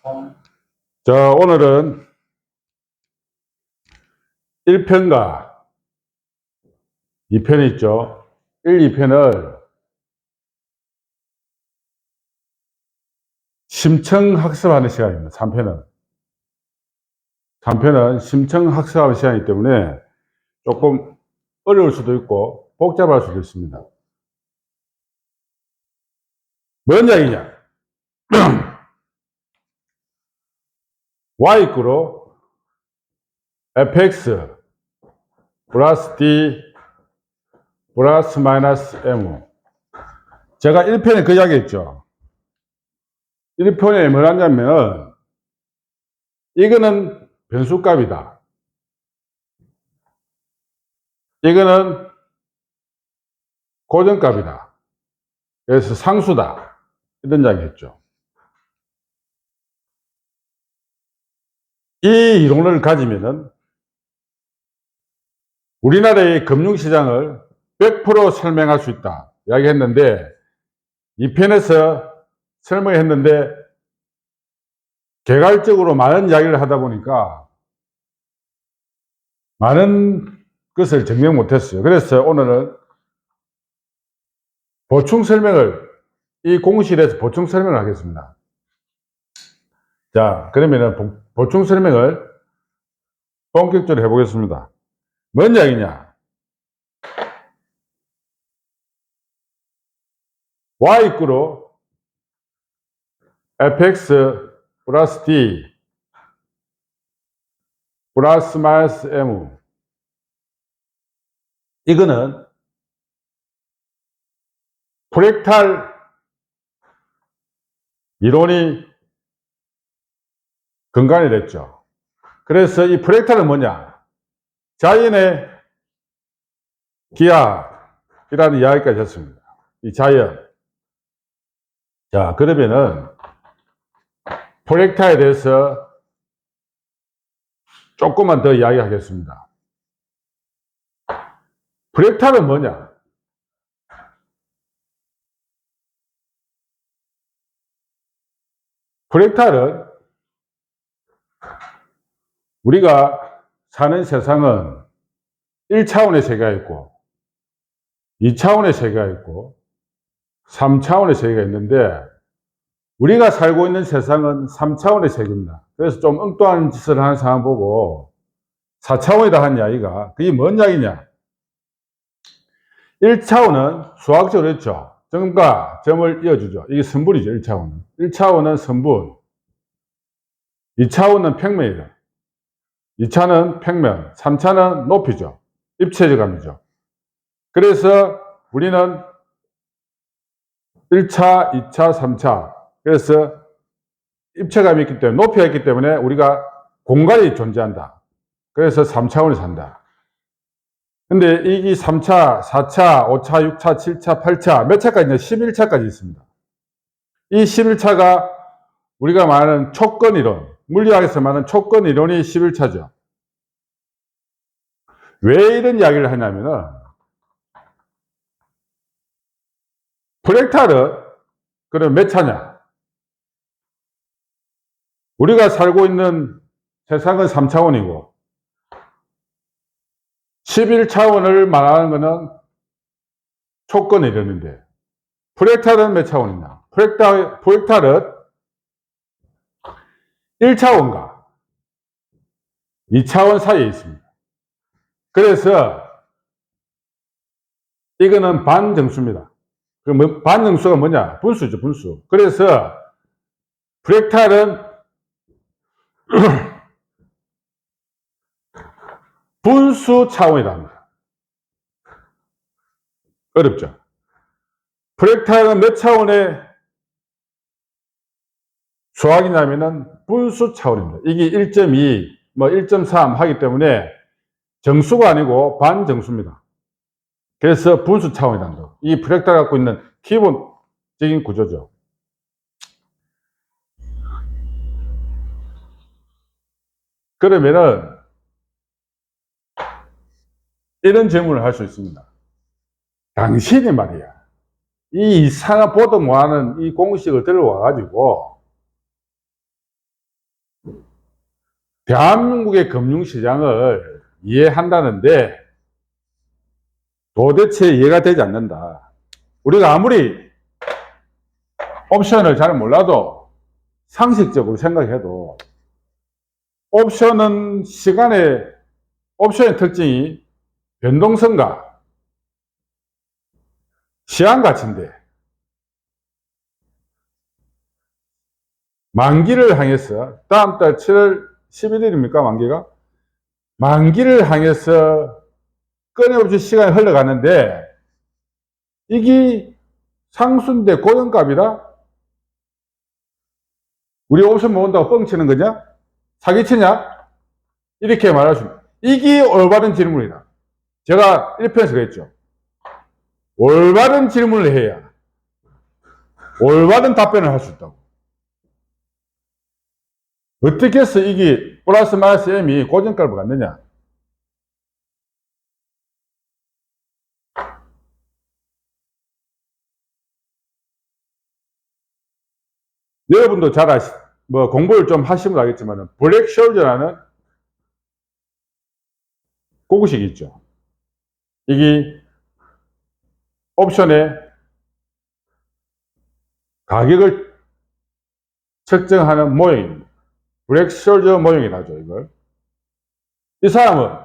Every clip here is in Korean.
자, 오늘은 1편과 2편 있죠. 1, 2편을 심층학습하는 시간입니다. 3편은 심층학습하는 시간이기 때문에 조금 어려울 수도 있고 복잡할 수도 있습니다. 뭔 이야기냐? y이크로 fx 플러스 d 플러스 마이너스 m. 제가 1편에 그 이야기 했죠. 1편에 뭘 하냐면 이거는 변수값이다. 이거는 고정값이다. 그래서 상수다. 이런 이야기 했죠. 이 이론을 가지면은 우리나라의 금융시장을 100% 설명할 수 있다. 이야기했는데, 이 편에서 설명했는데, 개괄적으로 많은 이야기를 하다 보니까 많은 것을 증명 못했어요. 그래서 오늘은 보충 설명을, 이 공식에서 보충 설명을 하겠습니다. 자, 그러면은 보충 설명을 본격적으로 해보겠습니다. 뭔 이야기냐? y이크로 fx 플러스 d 플러스 마이너스 m. 이거는 프랙탈 이론이 근간이 됐죠. 그래서 이 프랙탈은 뭐냐? 자연의 기하이라는 이야기까지 했습니다. 이 자연. 자, 그러면은 프랙탈에 대해서 조금만 더 이야기하겠습니다. 프랙탈은 뭐냐? 프랙탈은 우리가 사는 세상은 1차원의 세계가 있고 2차원의 세계가 있고 3차원의 세계가 있는데 우리가 살고 있는 세상은 3차원의 세계입니다. 그래서 좀 엉뚱한 짓을 하는 사람 보고 4차원이다 한 이야기가, 그게 뭔 이야기냐? 1차원은 수학적으로 했죠. 점과 점을 이어주죠. 이게 선분이죠. 1차원은. 1차원은 선분. 2차원은 평면이죠. 2차는 평면. 3차는 높이죠. 입체감이죠. 그래서 우리는 1차, 2차, 3차. 그래서 입체감이 있기 때문에, 높이가 있기 때문에 우리가 공간이 존재한다. 그래서 3차원에 산다. 근데 이 3차, 4차, 5차, 6차, 7차, 8차, 몇 차까지 있냐? 11차까지 있습니다. 이 11차가 우리가 말하는 촉근이론, 물리학에서 말하는 촉근이론이 11차죠. 왜 이런 이야기를 하냐면은, 프랙탈은 그럼 몇 차냐? 우리가 살고 있는 세상은 3차원이고, 11차원을 말하는 것은 촉근이론인데, 프랙탈은 몇 차원이냐? 프랙탈은 1차원과 2차원 사이에 있습니다. 그래서 이거는 반정수입니다. 반정수가 뭐냐? 분수죠, 분수. 그래서 프랙탈은 분수 차원이라 합니다. 어렵죠? 프랙탈은 몇 차원의 수학이냐면은 분수 차원입니다. 이게 1.2, 뭐 1.3 하기 때문에 정수가 아니고 반정수입니다. 그래서 분수 차원이라는 거. 이 프랙탈 갖고 있는 기본적인 구조죠. 그러면은 이런 질문을 할 수 있습니다. 당신이 말이야, 이 이상한 보도 못하는 이 공식을 들어와가지고 대한민국의 금융시장을 이해한다는데 도대체 이해가 되지 않는다. 우리가 아무리 옵션을 잘 몰라도 상식적으로 생각해도 옵션의 특징이 변동성과 시한가치인데 만기를 향해서 다음 달 7월 11일입니까? 만기를 향해서 끊임없이 시간이 흘러가는데 이게 상수인데 고정값이라 우리 옵션 모은다고 뻥치는 거냐? 사기치냐? 이렇게 말할 수 있습니다. 이게 올바른 질문이다. 제가 1편에서 그랬죠. 올바른 질문을 해야 올바른 답변을 할 수 있다고. 어떻게 해서 이게 플러스 마이너스 M이 고정값을 갖느냐? 여러분도 잘 공부를 좀 하시면 알겠지만, 블랙숄저라는 고구식이 있죠. 이게 옵션의 가격을 측정하는 모형입니다. 블랙숄저 모형이라죠, 이걸. 이 사람은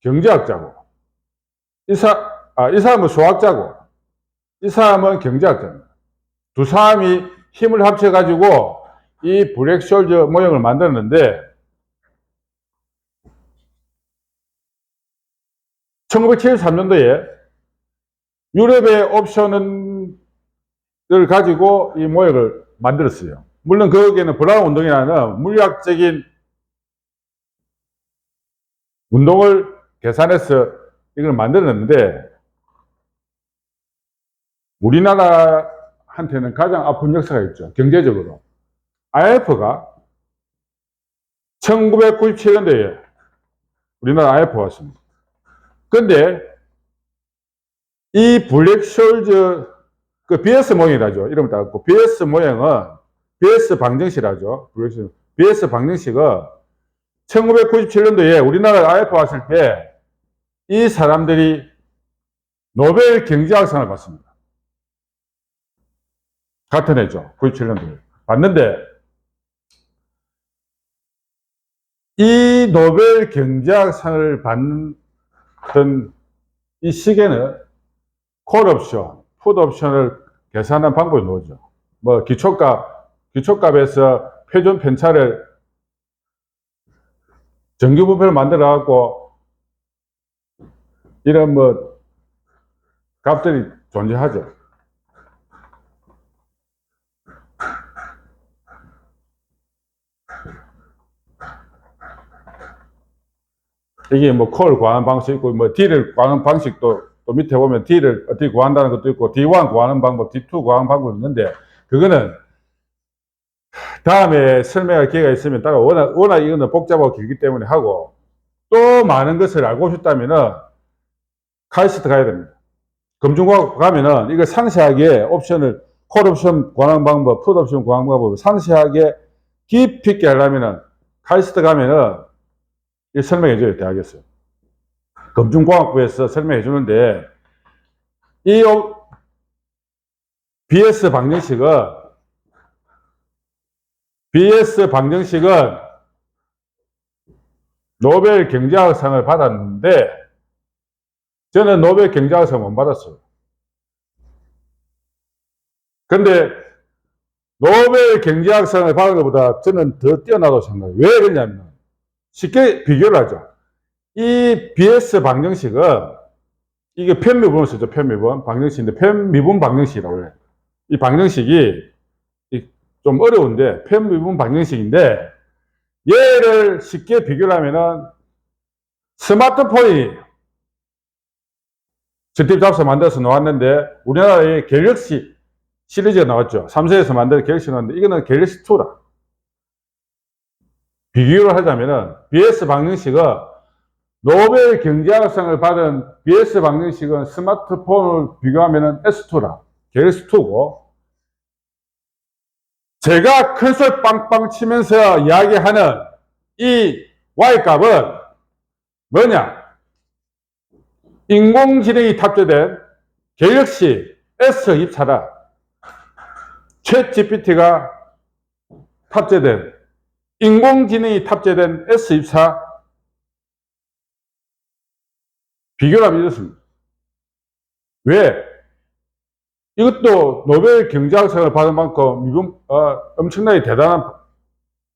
경제학자고, 이 사람은 수학자고, 이 사람은 경제학자입니다. 두 사람이 힘을 합쳐가지고 이 블랙숄저 모형을 만들었는데 1973년도에 유럽의 옵션을 가지고 이 모형을 만들었어요. 물론 거기에는 브라운 운동이라는 물리학적인 운동을 계산해서 이걸 만들었는데 우리나라한테는 가장 아픈 역사가 있죠. 경제적으로. IMF가 1997년도에 우리나라 IMF 왔습니다. 근데 이 블랙숄저 그 BS 모형이라죠. 이름을 따갖고 BS 모형은 BS 방정식이라죠. BS 방정식은 1997년도에 우리나라 IMF 왔을 때 이 사람들이 노벨 경제학상을 받습니다. 같은 해죠. 97년도에. 받는데 이 노벨 경제학상을 받는 이 시기에는 콜옵션, 풋옵션을 계산한 방법이 나오죠. 뭐 기초값에서 표준 편차를 정규부표를 만들어 갖고 이런 값들이 존재하죠. 이게 콜 구하는 방식 있고, D를 구하는 방식도 또 밑에 보면 D를 어떻게 구한다는 것도 있고, D1 구하는 방법, D2 구하는 방법이 있는데, 그거는 다음에 설명할 기회가 있으면 따라 워낙 이거는 복잡하고 길기 때문에 하고, 또 많은 것을 알고 싶다면은 카이스트 가야 됩니다. 금융공학 가면은 이거 상세하게 콜 옵션 구하는 방법, 풋 옵션 구하는 방법 상세하게 깊이 있게 하려면은 카이스트 가면은 설명해줘요, 대학에서. 금융공학부에서 설명해주는데, 이 BS 방정식은 노벨 경제학상을 받았는데, 저는 노벨 경제학상 못 받았어요. 근데 노벨 경제학상을 받은 것보다 저는 더 뛰어나다고 생각해요. 왜 그러냐면, 쉽게 비교를 하죠. 이 BS 방정식은 이게 편미분을 쓰죠. 편미분 방정식인데 편미분 방정식이라고 해요. 이 방정식이 좀 어려운데 편미분 방정식인데 얘를 쉽게 비교를 하면은 스마트폰이 스티브 잡스 만들어서 나왔는데 우리나라에 갤럭시 시리즈가 나왔죠. 3세에서 만든 갤럭시 나왔는데 이거는 갤럭시 2라. 비교를 하자면은 BS 방정식은 노벨 경제학상을 받은 BS 방정식은 스마트폰을 비교하면은 S2라. 갤럭시 2고 제가 큰 소리 빵빵 치면서 이야기하는 이 Y값은 뭐냐? 인공지능이 탑재된 갤럭시 S24라. 챗 GPT가 탑재된, 인공지능이 탑재된 S24 비교를 이렇습니다. 왜? 이것도 노벨 경제학상을 받은 만큼 엄청나게 대단한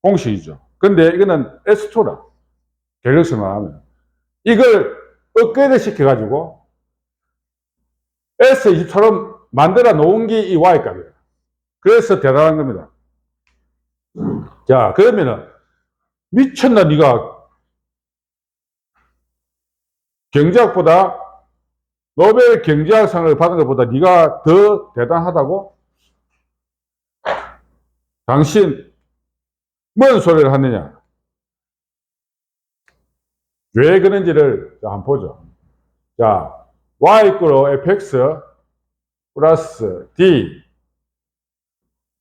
공식이죠. 근데 이거는 S2라. 갤럭시만 하면. 이걸 업그레이드 시켜가지고 S24로 만들어 놓은 게 이 Y값이에요. 그래서 대단한 겁니다. 자, 그러면은 미쳤나 네가 경제학보다 노벨 경제학상을 받은 것보다 네가 더 대단하다고? 당신 뭔 소리를 하느냐? 왜 그런지를 한번 보죠. 자, y 이끌어 fx 플러스 d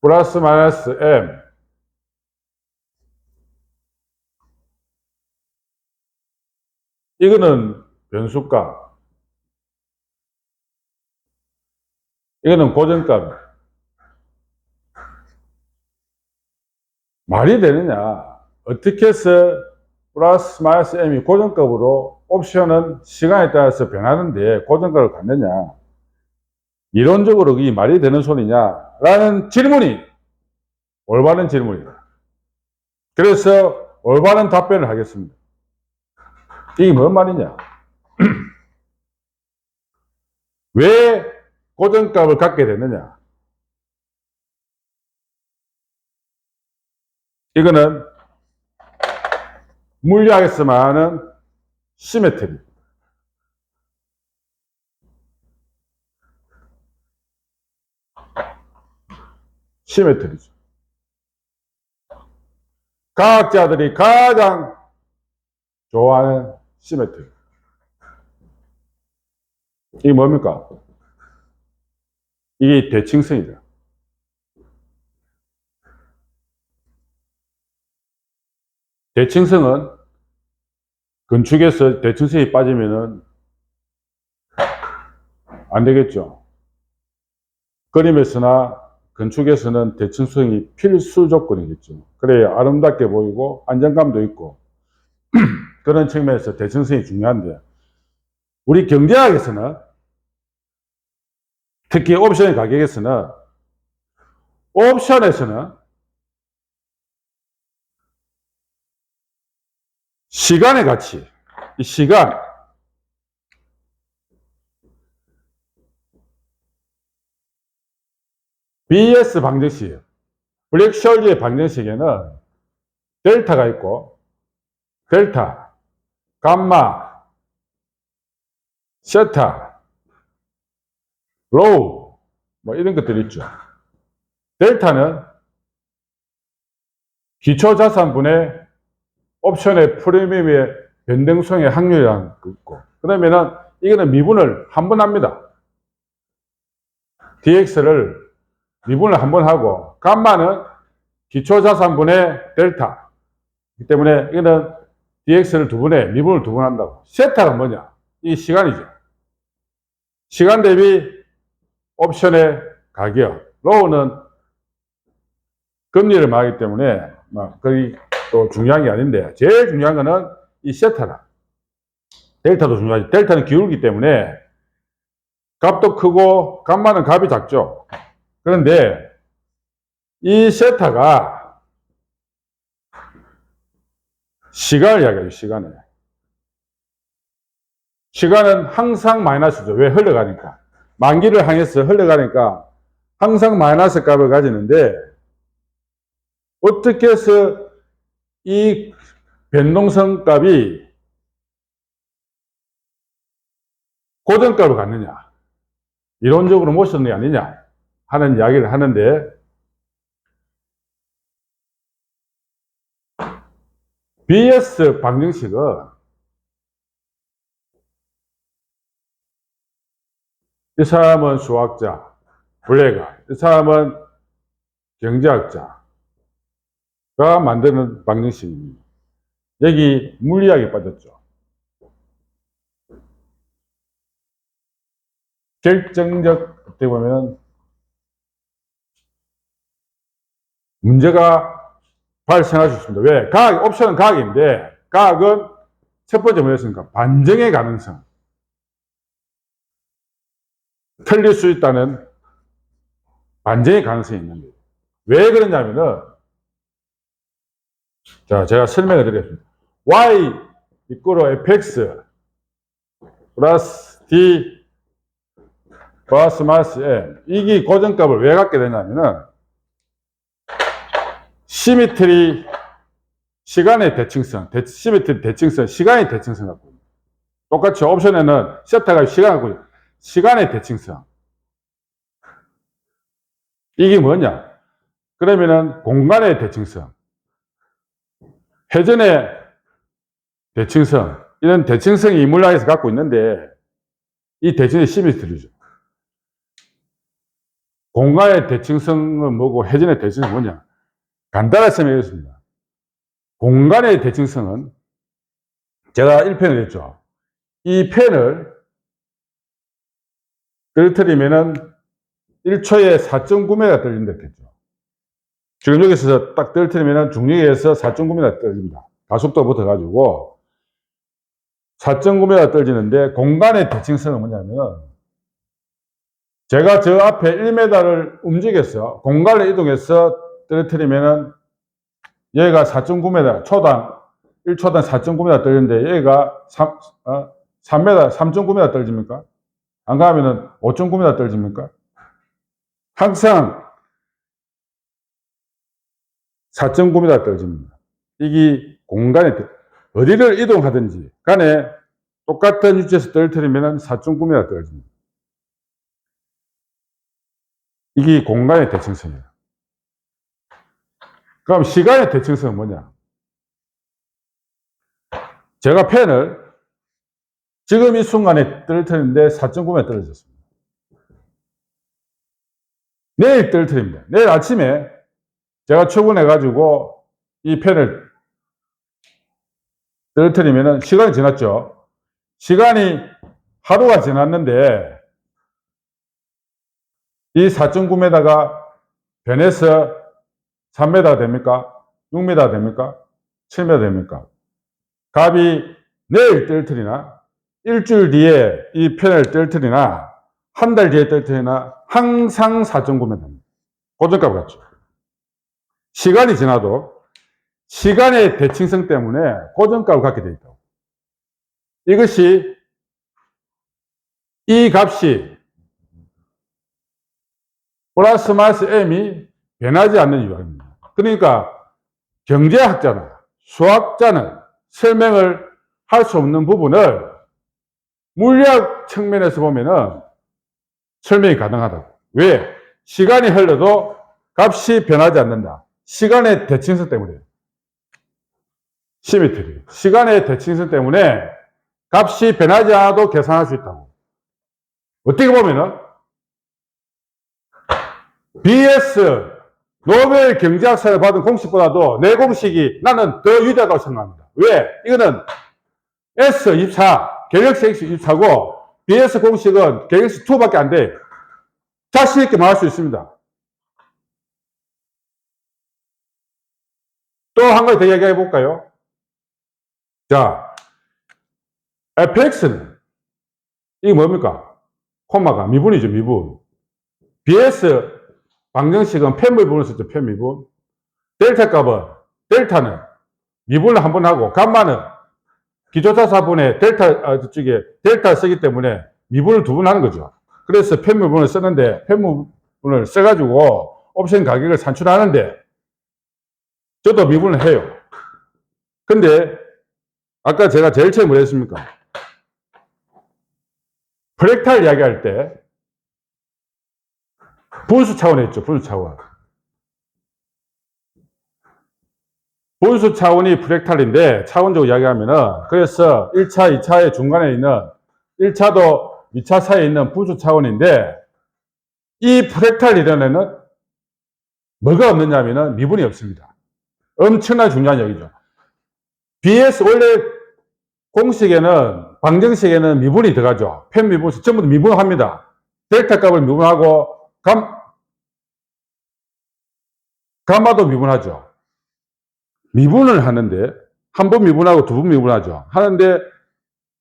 플러스 마이너스 m 이거는 변수값, 이거는 고정값. 말이 되느냐? 어떻게 해서 플러스 마이너스 m이 고정값으로 옵션은 시간에 따라서 변하는데 고정값을 갖느냐? 이론적으로 이 말이 되는 소리냐? 라는 질문이 올바른 질문이다. 그래서 올바른 답변을 하겠습니다. 이게 뭔 말이냐? 왜 고정값을 갖게 되느냐? 이거는 물리학에서만 하는 시메트리. 시메트리죠. 과학자들이 가장 좋아하는 시메트리. 이게 뭡니까? 이게 대칭성이다. 대칭성은 건축에서 대칭성이 빠지면은 안 되겠죠. 그림에서나 건축에서는 대칭성이 필수 조건이겠죠. 그래야 아름답게 보이고 안정감도 있고 그런 측면에서 대칭성이 중요한데, 우리 경제학에서는 특히 옵션의 가격에서는, 옵션에서는 시간의 가치, 이 시간, BS 방정식, 블랙셜리의 방정식에는 델타가 있고, 델타, 감마, 세타, 로우, 뭐 이런 것들이 있죠. 델타는 기초자산분의 옵션의 프리미엄의 변동성의 확률이라는 거 있고, 그러면은 이거는 미분을 한 번 합니다. dx를 미분을 한 번 하고, 감마는 기초자산분의 델타. 그렇기 때문에 이거는 dx를 두 번에 미분을 두 번 한다고. 세타가 뭐냐? 이 시간이죠. 시간 대비 옵션의 가격. 로우는 금리를 말하기 때문에 거의 또 중요한 게 아닌데, 제일 중요한 거는 이 세타다. 델타도 중요하지. 델타는 기울기 때문에 값도 크고 감마는 값이 작죠. 그런데 이 세타가 시간을 이야기해요. 시간은 항상 마이너스죠. 왜? 흘러가니까. 만기를 향해서 흘러가니까 항상 마이너스 값을 가지는데, 어떻게 해서 이 변동성 값이 고정값을 갖느냐, 이론적으로 모셨는 게 아니냐 하는 이야기를 하는데, BS 방정식은 이 사람은 수학자, 블레가, 이 사람은 경제학자가 만드는 방정식입니다. 여기 물리학이 빠졌죠. 결정적, 어떻게 보면 문제가 발생할 수 있습니다. 왜? 옵션은 과학인데, 과학은 첫 번째 뭐였습니까? 반증의 가능성. 틀릴 수 있다는 반증의 가능성이 있는 거예요. 왜 그러냐면은, 자, 제가 설명을 드리겠습니다. y 이꼬로 fx 플러스 d 플러스 마이너스 m. 이게 고정값을 왜 갖게 되냐면은, 시미트리, 시간의 대칭성, 시미트리 대칭성, 시간의 대칭성 갖고 있습니다. 똑같이 옵션에는 세타가 시간 갖고 있습니다. 시간의 대칭성. 이게 뭐냐? 그러면은 공간의 대칭성, 회전의 대칭성, 이런 대칭성이 이 물리학에서 갖고 있는데, 이 대칭의 시미트리죠. 공간의 대칭성은 뭐고 회전의 대칭성은 뭐냐? 간단하게 설명하겠습니다. 공간의 대칭성은 제가 1펜을 했죠. 이 펜을 떨어뜨리면은 1초에 4.9m 떨어진다 했죠. 지금 여기서 딱 떨어뜨리면은 중력에서 4.9m 떨어집니다. 가속도가 붙어가지고 4.9m 떨어지는데, 공간의 대칭성은 뭐냐면, 제가 저 앞에 1m를 움직여서 공간을 이동해서 떨어뜨리면은 얘가 4.9m, 초당 1초당 4.9m 떨어지는데 얘가 3m, 3.9m 떨어집니까? 안 가면은 5.9m 떨어집니까? 항상 4.9m 떨어집니다. 이게 공간에 어디를 이동하든지 간에 똑같은 위치에서 떨어뜨리면 4.9m 떨어집니다. 이게 공간의 대칭성이에요. 그럼 시간의 대칭성은 뭐냐? 제가 펜을 지금 이 순간에 떨어뜨리는데 4.9m 떨어졌습니다. 내일 떨어뜨립니다. 내일 아침에 제가 출근해가지고 이 펜을 떨어뜨리면 시간이 지났죠. 시간이 하루가 지났는데 이 4.9m가 변해서 3m 됩니까? 6m 됩니까? 7m 됩니까? 값이 내일 떨어뜨리나 일주일 뒤에 이 펜을 떨어뜨리나 한 달 뒤에 떨어뜨리나 항상 4.9m입니다. 고정값 같죠. 시간이 지나도 시간의 대칭성 때문에 고정값을 갖게 되어 있다고. 이것이, 이 값이 플러스 마이너스 m이 변하지 않는 이유입니다. 그러니까 경제학자나 수학자는 설명을 할 수 없는 부분을 물리학 측면에서 보면은 설명이 가능하다고. 왜? 시간이 흘러도 값이 변하지 않는다. 시간의 대칭성 때문에. 시미트리. 시간의 대칭성 때문에 값이 변하지 않아도 계산할 수 있다고. 어떻게 보면은 BS 노벨 경제학상을 받은 공식보다도 내 공식이 나는 더 위대하다고 생각합니다. 왜? 이거는 S24, 갤럭시 X24고 BS 공식은 갤럭시 2밖에 안 돼. 자신 있게 말할 수 있습니다. 또 한 가지 더 얘기해 볼까요? 자, fx는 이게 뭡니까? 콤마가 미분이죠, 미분. BS 방정식은 펜미분을 쓰죠, 펜미분. 델타 값은, 델타는 미분을 한 번 하고, 감마는 기초차사분의 저쪽에 델타 쓰기 때문에 미분을 두 번 하는 거죠. 그래서 펜미분을 쓰는데, 펜미분을 써가지고 옵션 가격을 산출하는데, 저도 미분을 해요. 근데, 아까 제가 제일 처음에 뭐 했습니까? 프랙탈 이야기할 때, 분수 차원 했죠, 분수 차원. 분수 차원이 프랙탈인데, 차원적으로 이야기하면은, 그래서 1차, 2차의 중간에 있는, 1차도 2차 사이에 있는 분수 차원인데, 이 프랙탈 이론에는 뭐가 없느냐면은 미분이 없습니다. 엄청나게 중요한 얘기죠. BS 원래 공식에는, 방정식에는 미분이 들어가죠. 편미분, 전부 다 미분합니다. 델타 값을 미분하고, 감마도 미분하죠. 미분을 하는데, 한 번 미분하고 두 번 미분하죠. 하는데,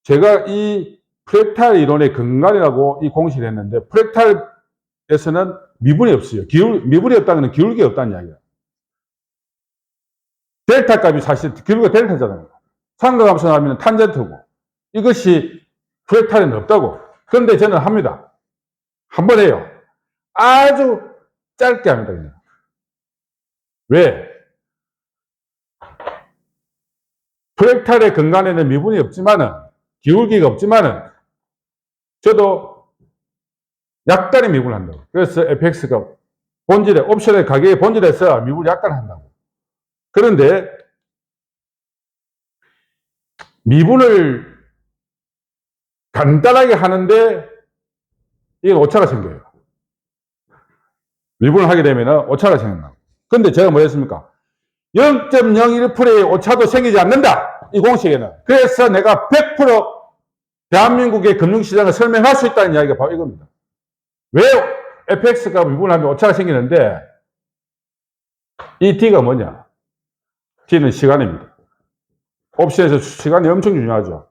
제가 이 프랙탈 이론의 근간이라고 이 공식을 했는데, 프랙탈에서는 미분이 없어요. 미분이 없다는 건 기울기가 없다는 이야기예요. 델타 값이 사실 기울기가 델타잖아요. 삼각함수 나오면 탄젠트고, 이것이 프랙탈에는 없다고. 그런데 저는 합니다. 한 번 해요. 아주 짧게 합니다, 그냥. 왜? 프랙탈의 근간에는 미분이 없지만은, 기울기가 없지만은, 저도 약간의 미분을 한다고. 그래서 fx가 본질에, 옵션의 가격의 본질에서 미분을 약간 한다고. 그런데, 미분을 간단하게 하는데, 이게 오차가 생겨요. 미분을 하게 되면 오차가 생긴다고. 근데 제가 뭐 했습니까? 0.01%의 오차도 생기지 않는다. 이 공식에는. 그래서 내가 100% 대한민국의 금융시장을 설명할 수 있다는 이야기가 바로 이겁니다. 왜 fx가 미분하면 오차가 생기는데, 이 t가 뭐냐? t는 시간입니다. 옵션에서 시간이 엄청 중요하죠.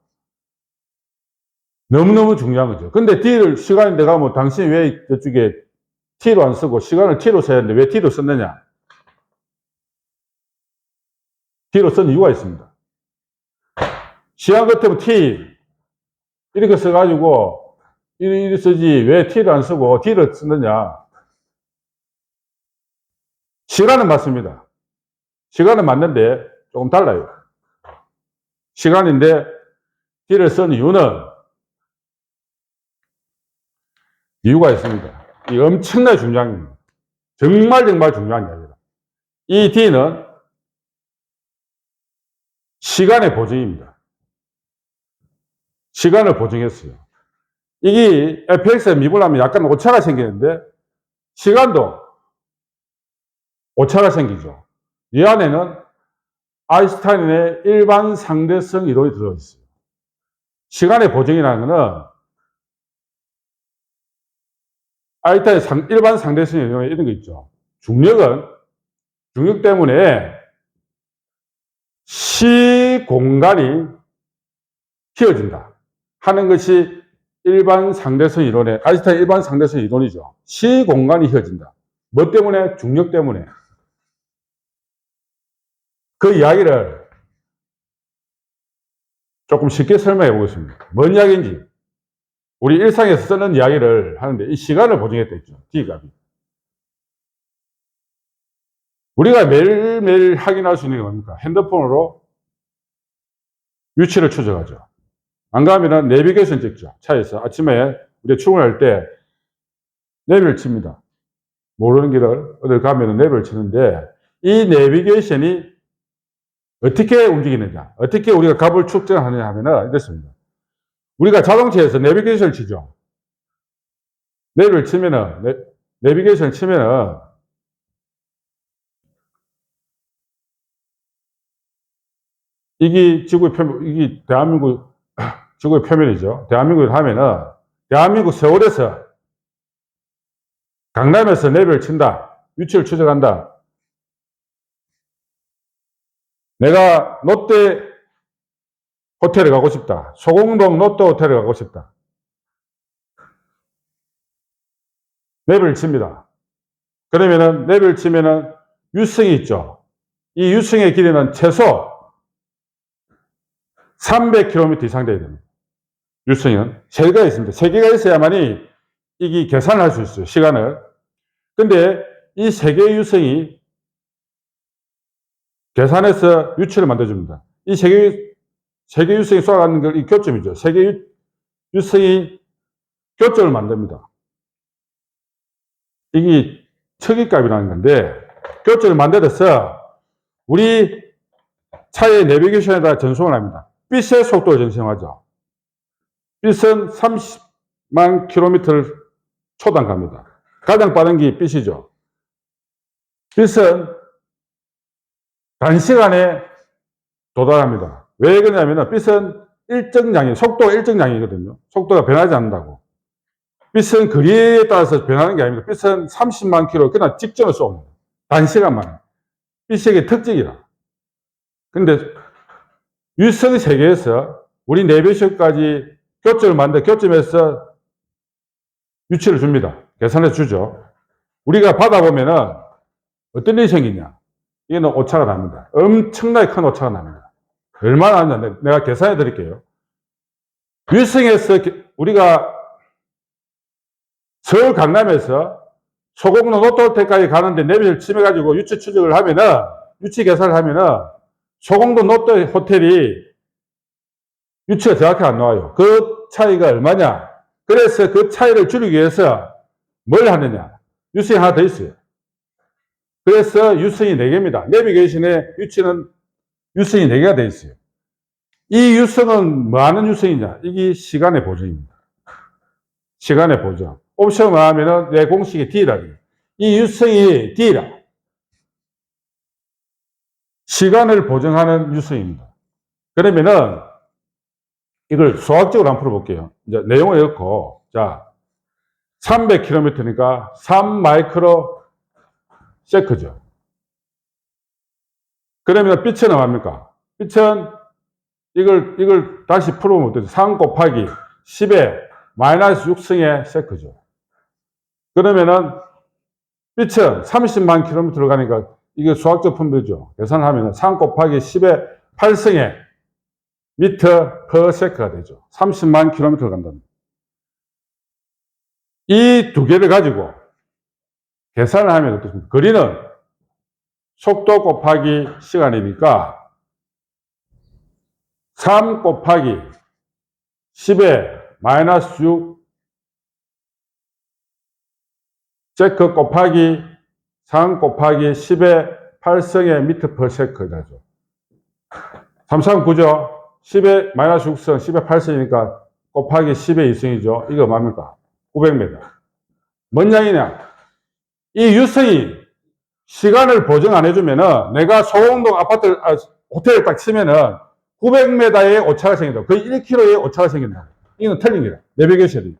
너무너무 중요한 거죠. 근데 t를, 시간이 내가 뭐 당신이 왜 저쪽에 t로 안 쓰고 시간을 t로 써야 하는데 왜 t로 썼느냐? t로 쓴 이유가 있습니다. 시간 같으면 t 이렇게 써가지고 이렇게 쓰지 왜 t를 안 쓰고 t를 쓰느냐? 시간은 맞습니다. 시간은 맞는데 조금 달라요. 시간인데 t를 쓴 이유가 있습니다. 이 엄청나게 중요한 겁니다. 정말 중요한 이야기다. 이 t는 시간의 보증입니다. 시간을 보증했어요. 이게 fx에 미분하면 약간 오차가 생기는데 시간도 오차가 생기죠. 이 안에는 아인슈타인의 일반 상대성 이론이 들어있어요. 시간의 보증이라는 것은 아인슈타인의 일반 상대성 이론에 이런 거 있죠. 중력 때문에 시공간이 휘어진다 하는 것이 일반 상대성 이론의, 아인슈타인 일반 상대성 이론이죠. 시공간이 휘어진다. 뭐 때문에? 중력 때문에. 그 이야기를 조금 쉽게 설명해 보겠습니다. 뭔 이야기인지. 우리 일상에서 쓰는 이야기를 하는데 이 시간을 보증했다 했죠. D값이. 우리가 매일매일 확인할 수 있는 게 뭡니까? 핸드폰으로 위치를 추적하죠. 안 가면은 내비게이션 찍죠. 차에서. 아침에 우리가 출근할 때 내비를 칩니다. 모르는 길을 어딜 가면은 내비를 치는데 이 내비게이션이 어떻게 움직이느냐, 어떻게 우리가 값을 측정하느냐 하면은 이렇습니다. 우리가 자동차에서 내비게이션을 치죠. 내비를 치면은, 내비게이션을 치면은 이게 지구의 표면, 이게 대한민국 지구의 표면이죠. 대한민국을 하면은 대한민국 서울에서 강남에서 내비를 친다. 위치를 추적한다. 내가 롯데 호텔에 가고 싶다. 소공동 롯데 호텔에 가고 싶다. 내비를 칩니다. 그러면은 내비를 치면은 유성이 있죠. 이 유성의 길이는 최소 300km 이상 돼야 됩니다. 유성은 3개가 있습니다. 3개가 있어야만이 이게 계산을 할 수 있어요. 시간을. 근데 이 3개의 유성이 계산해서 유치를 만들어줍니다. 이 3개 유성이 쏘아가는 걸 이 교점이죠. 3개 유성이 교점을 만듭니다. 이게 척기값이라는 건데 교점을 만들어서 우리 차의 내비게이션에다 전송을 합니다. 빛의 속도를 전송하죠. 빛은 30만 킬로미터를 초당 갑니다. 가장 빠른 게 빛이죠. 빛은 단시간에 도달합니다. 왜 그러냐면은 빛은 일정량이, 속도가 일정량이거든요. 속도가 변하지 않는다고. 빛은 거리에 따라서 변하는 게 아닙니다. 빛은 30만 킬로 그냥 직전을 쏩니다. 단시간만. 빛의 특징이라. 근데 유성 세계에서 우리 내비식까지 교점을 만들 교점에서 유치를 줍니다. 계산해 주죠. 우리가 받아보면은 어떤 일이 생기냐. 이거는 오차가 납니다. 엄청나게 큰 오차가 납니다. 얼마나 나냐. 내가 계산해 드릴게요. 유성에서 우리가 서울 강남에서 소공로 노트호텔까지 가는데 내비를 침해가지고 유치 추적을 하면은, 유치 계산을 하면은 소공도 노트 호텔이 유치가 정확히 안 나와요. 그 차이가 얼마냐? 그래서 그 차이를 줄이기 위해서 뭘 하느냐? 유성이 하나 더 있어요. 그래서 유성이 4개입니다. 내비게이션에 유치는 유성이 4개가 되어 있어요. 이 유성은 뭐 하는 유성이냐? 이게 시간의 보정입니다. 시간의 보정. 옵션을 하면은 내 공식이 D라. 이 유성이 D라. 시간을 보정하는 유성입니다. 그러면은 이걸 수학적으로 한번 풀어볼게요. 이제 내용을 읽고, 자, 300km니까 3 마이크로 세크죠. 그러면 빛은 얼마입니까? 빛은 이걸 다시 풀어보면 어떠죠? 3 곱하기 10의 마이너스 6승의 세크죠. 그러면은 빛은 30만 킬로미터로 가니까 이게 수학적 분배죠. 계산을 하면 3 곱하기 10의 8승의 미터 퍼 세크가 되죠. 30만 킬로미터로 간답니다. 이 두 개를 가지고 계산을 하면 어떻습니까? 거리는 속도 곱하기 시간이니까 3 곱하기 10의 마이너스 6 세크 곱하기 3 곱하기 10의 8승의 미터 퍼 세크가 되죠. 3, 9죠? 10의 마이너스 6승, 10의 8승이니까 곱하기 10의 2승이죠. 이거 뭡니까? 900m. 뭔 양이냐? 이 유성이 시간을 보정 안 해주면은 내가 소공동 아파트, 호텔을 딱 치면은 900m의 오차가 생긴다. 거의 1km의 오차가 생긴다. 이건 틀린 거야. 내비게이션이.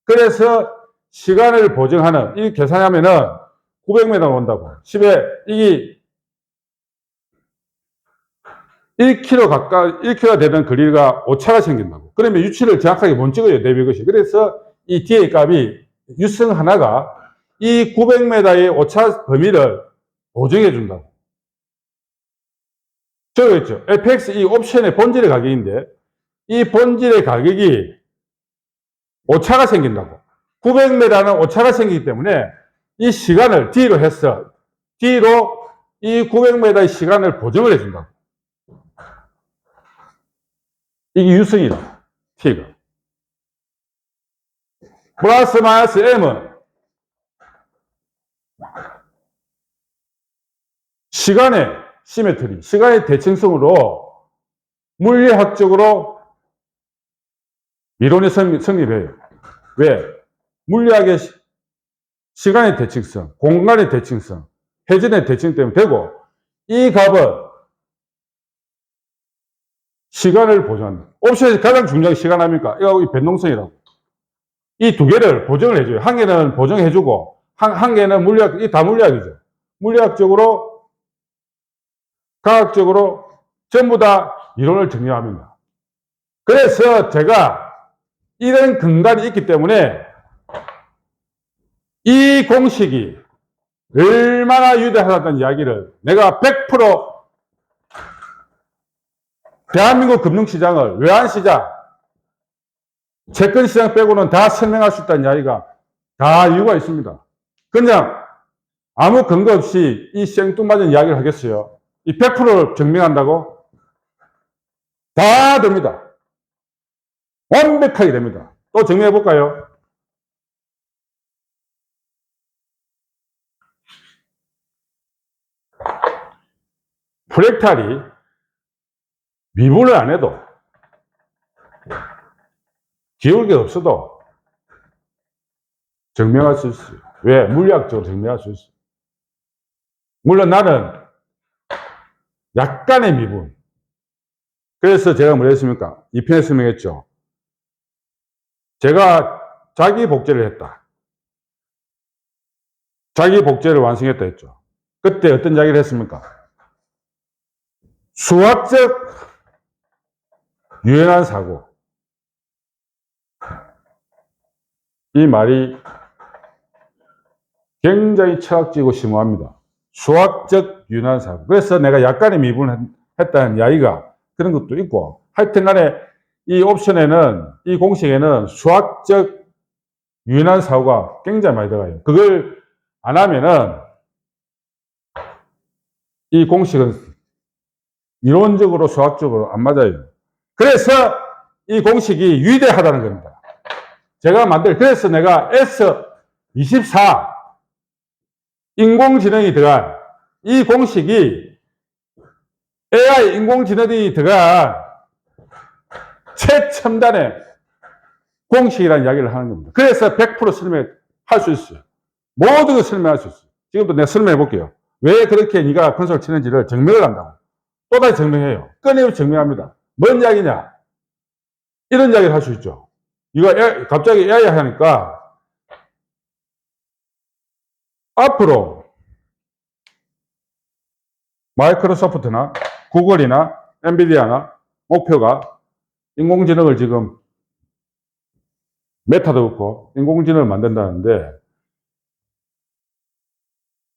그래서 시간을 보정하는, 이 계산하면은 900m 온다고. 10에, 이게 1km 가까이, 1km 되는 거리가 오차가 생긴다고. 그러면 유치를 정확하게 못 찍어요, 내비게이션. 그래서 이 DA 값이 유성 하나가 이 900m의 오차 범위를 보정해 준다고. 적어있죠. FX 이 옵션의 본질의 가격인데, 이 본질의 가격이 오차가 생긴다고. 900m는 오차가 생기기 때문에 이 시간을 D로 해서, D로 이 900m의 시간을 보정을 해준다고. 이게 유성이다. T가. 플러스 마이너스 M은 시간의 시메트리, 시간의 대칭성으로 물리학적으로 이론이 성립해요. 왜? 물리학의 시간의 대칭성, 공간의 대칭성, 회전의 대칭 때문에 되고, 이 값은 시간을 보정한다. 옵션에서 가장 중요한 시간 아닙니까? 이거 변동성이라고. 이 두 개를 보정을 해줘요. 한 개는 보정해주고, 한 개는 물리학, 이 다 물리학이죠. 물리학적으로, 과학적으로 전부 다 이론을 정리합니다. 그래서 제가 이런 근간이 있기 때문에 이 공식이 얼마나 유대하다는 이야기를 내가 100% 대한민국 금융시장을, 외환시장, 채권시장 빼고는 다 설명할 수 있다는 이야기가 다 이유가 있습니다. 그냥 아무 근거 없이 이 생뚱맞은 이야기를 하겠어요. 이 100%를 증명한다고? 다 됩니다. 완벽하게 됩니다. 또 정리해 볼까요? 프랙탈이 미분을 안 해도, 기울기가 없어도 증명할 수 있어요. 왜? 물리학적으로 증명할 수 있어요. 물론 나는 약간의 미분, 그래서 제가 뭐 했습니까? 2편에 설명했죠. 제가 자기 복제를 했다. 자기 복제를 완성했다 했죠. 그때 어떤 이야기를 했습니까? 수학적 유연한 사고. 이 말이 굉장히 철학적이고 심오합니다. 수학적 유연한 사고. 그래서 내가 약간의 미분을 했다는 이야기가 그런 것도 있고, 하여튼 간에 이 옵션에는, 이 공식에는 수학적 유연한 사고가 굉장히 많이 들어가요. 그걸 안 하면은 이 공식은 이론적으로 수학적으로 안 맞아요. 그래서 이 공식이 위대하다는 겁니다. 그래서 내가 S24 인공지능이 들어간 이 공식이 AI 인공지능이 들어간 최첨단의 공식이라는 이야기를 하는 겁니다. 그래서 100% 설명할 수 있어요. 모든 걸 설명할 수 있어요. 지금도 내가 설명해 볼게요. 왜 그렇게 네가 건설 치는지를 증명을 한다고. 또다시 증명해요. 끊임없이 증명합니다. 뭔 이야기냐? 이런 이야기를 할 수 있죠. 이거 갑자기 AI 하니까 앞으로 마이크로소프트나 구글이나 엔비디아나 목표가 인공지능을 지금 메타도 그렇고 인공지능을 만든다는데,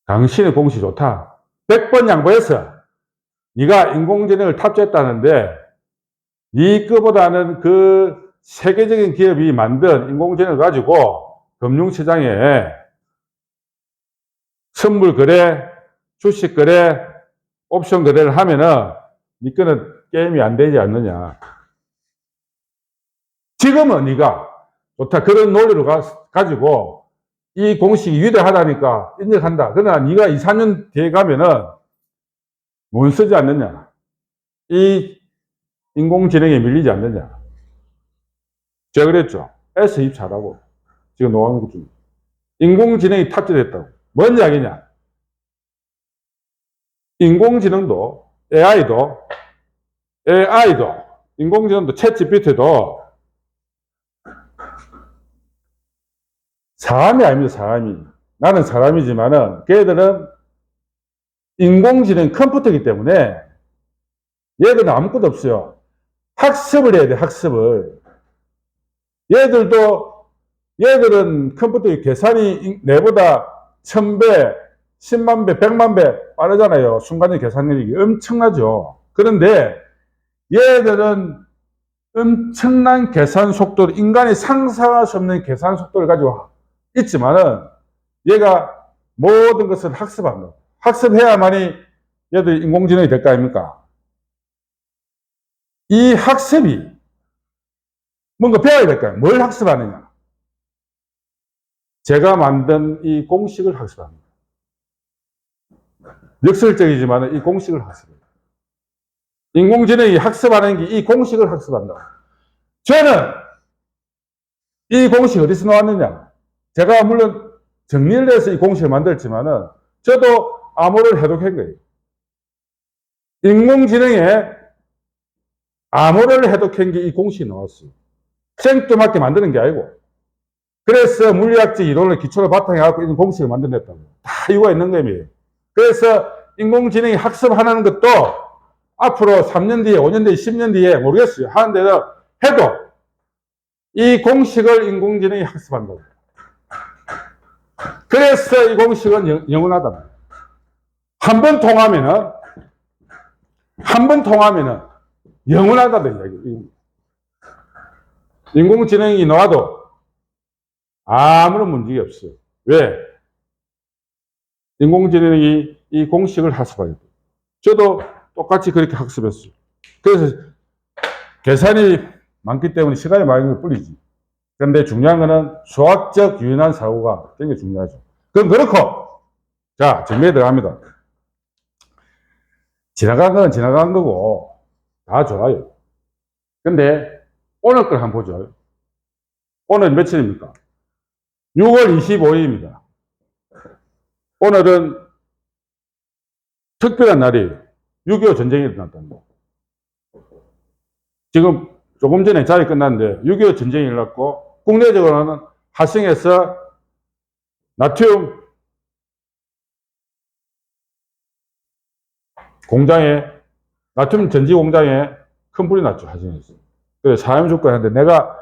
당신의 공식이 좋다. 100번 양보했어. 네가 인공지능을 탑재했다는데 네 거보다는 그 세계적인 기업이 만든 인공지능을 가지고 금융시장에 선물 거래, 주식 거래, 옵션 거래를 하면은 네 거는 게임이 안 되지 않느냐. 지금은 네가 좋다. 그런 논리를 가지고 이 공식이 위대하다니까 인정한다. 그러나 네가 2, 3년 뒤에 가면은 못 쓰지 않느냐. 이 인공지능에 밀리지 않느냐. 제가 그랬죠. S24라고. 지금 노하는 것 중에. 인공지능이 탑재됐다고. 뭔 이야기냐. 인공지능도, AI도, 인공지능도, 챗GPT도 사람이 아닙니다, 사람이. 나는 사람이지만은, 걔들은 인공지능 컴퓨터이기 때문에 얘들은 아무것도 없어요. 학습을 해야 돼, 학습을. 얘들은 컴퓨터의 계산이 내보다 1000배, 10만 배, 100만 배 빠르잖아요. 순간의 계산력이 엄청나죠. 그런데 얘들은 엄청난 계산 속도를, 인간이 상상할 수 없는 계산 속도를 가지고 있지만은 얘가 모든 것을 학습한다. 학습해야만이 얘들 인공지능이 될 거 아닙니까? 이 학습이 뭔가 배워야 될 거예요. 뭘 학습하느냐? 제가 만든 이 공식을 학습합니다. 역설적이지만 이 공식을 학습해요. 인공지능이 학습하는 게 이 공식을 학습한다. 저는 이 공식이 어디서 나왔느냐? 제가 물론 정리를 해서 이 공식을 만들었지만은 저도 암호를 해독한 거예요. 인공지능에 암호를 해독한 게 이 공식이 나왔어요. 생뚱맞게 만드는 게 아니고. 그래서 물리학적 이론을 기초로 바탕에 갖고 있는 공식을 만들었다고. 다 이유가 있는 거예요. 그래서 인공지능이 학습하는 것도 앞으로 3년 뒤에, 5년 뒤에, 10년 뒤에 모르겠어요. 하는데도 해도 이 공식을 인공지능이 학습한다고. 그래서 이 공식은 영원하다. 한 번 통하면은 영원하다는 이야기예요. 인공지능이 나와도 아무런 문제가 없어요. 왜? 인공지능이 이 공식을 학습하게 돼요. 저도 똑같이 그렇게 학습했어요. 그래서 계산이 많기 때문에 시간이 많이 풀리지. 그런데 중요한 거는 수학적 유연한 사고가 굉장히 중요하죠. 그럼 그렇고, 자, 정리에 들어갑니다. 지나간 건 지나간 거고, 다 좋아요. 근데 오늘 걸 한번 보죠. 오늘 며칠입니까? 6월 25일입니다. 오늘은 특별한 날이에요. 6.25 전쟁이 일어났답니다. 지금 조금 전에 자리 끝났는데 6.25 전쟁이 일어났고 국내적으로는 화성에서 나트륨 공장에 나트륨 전지 공장에 큰 불이 났죠. 화성에서. 그래서 사람 죽고 하는데 내가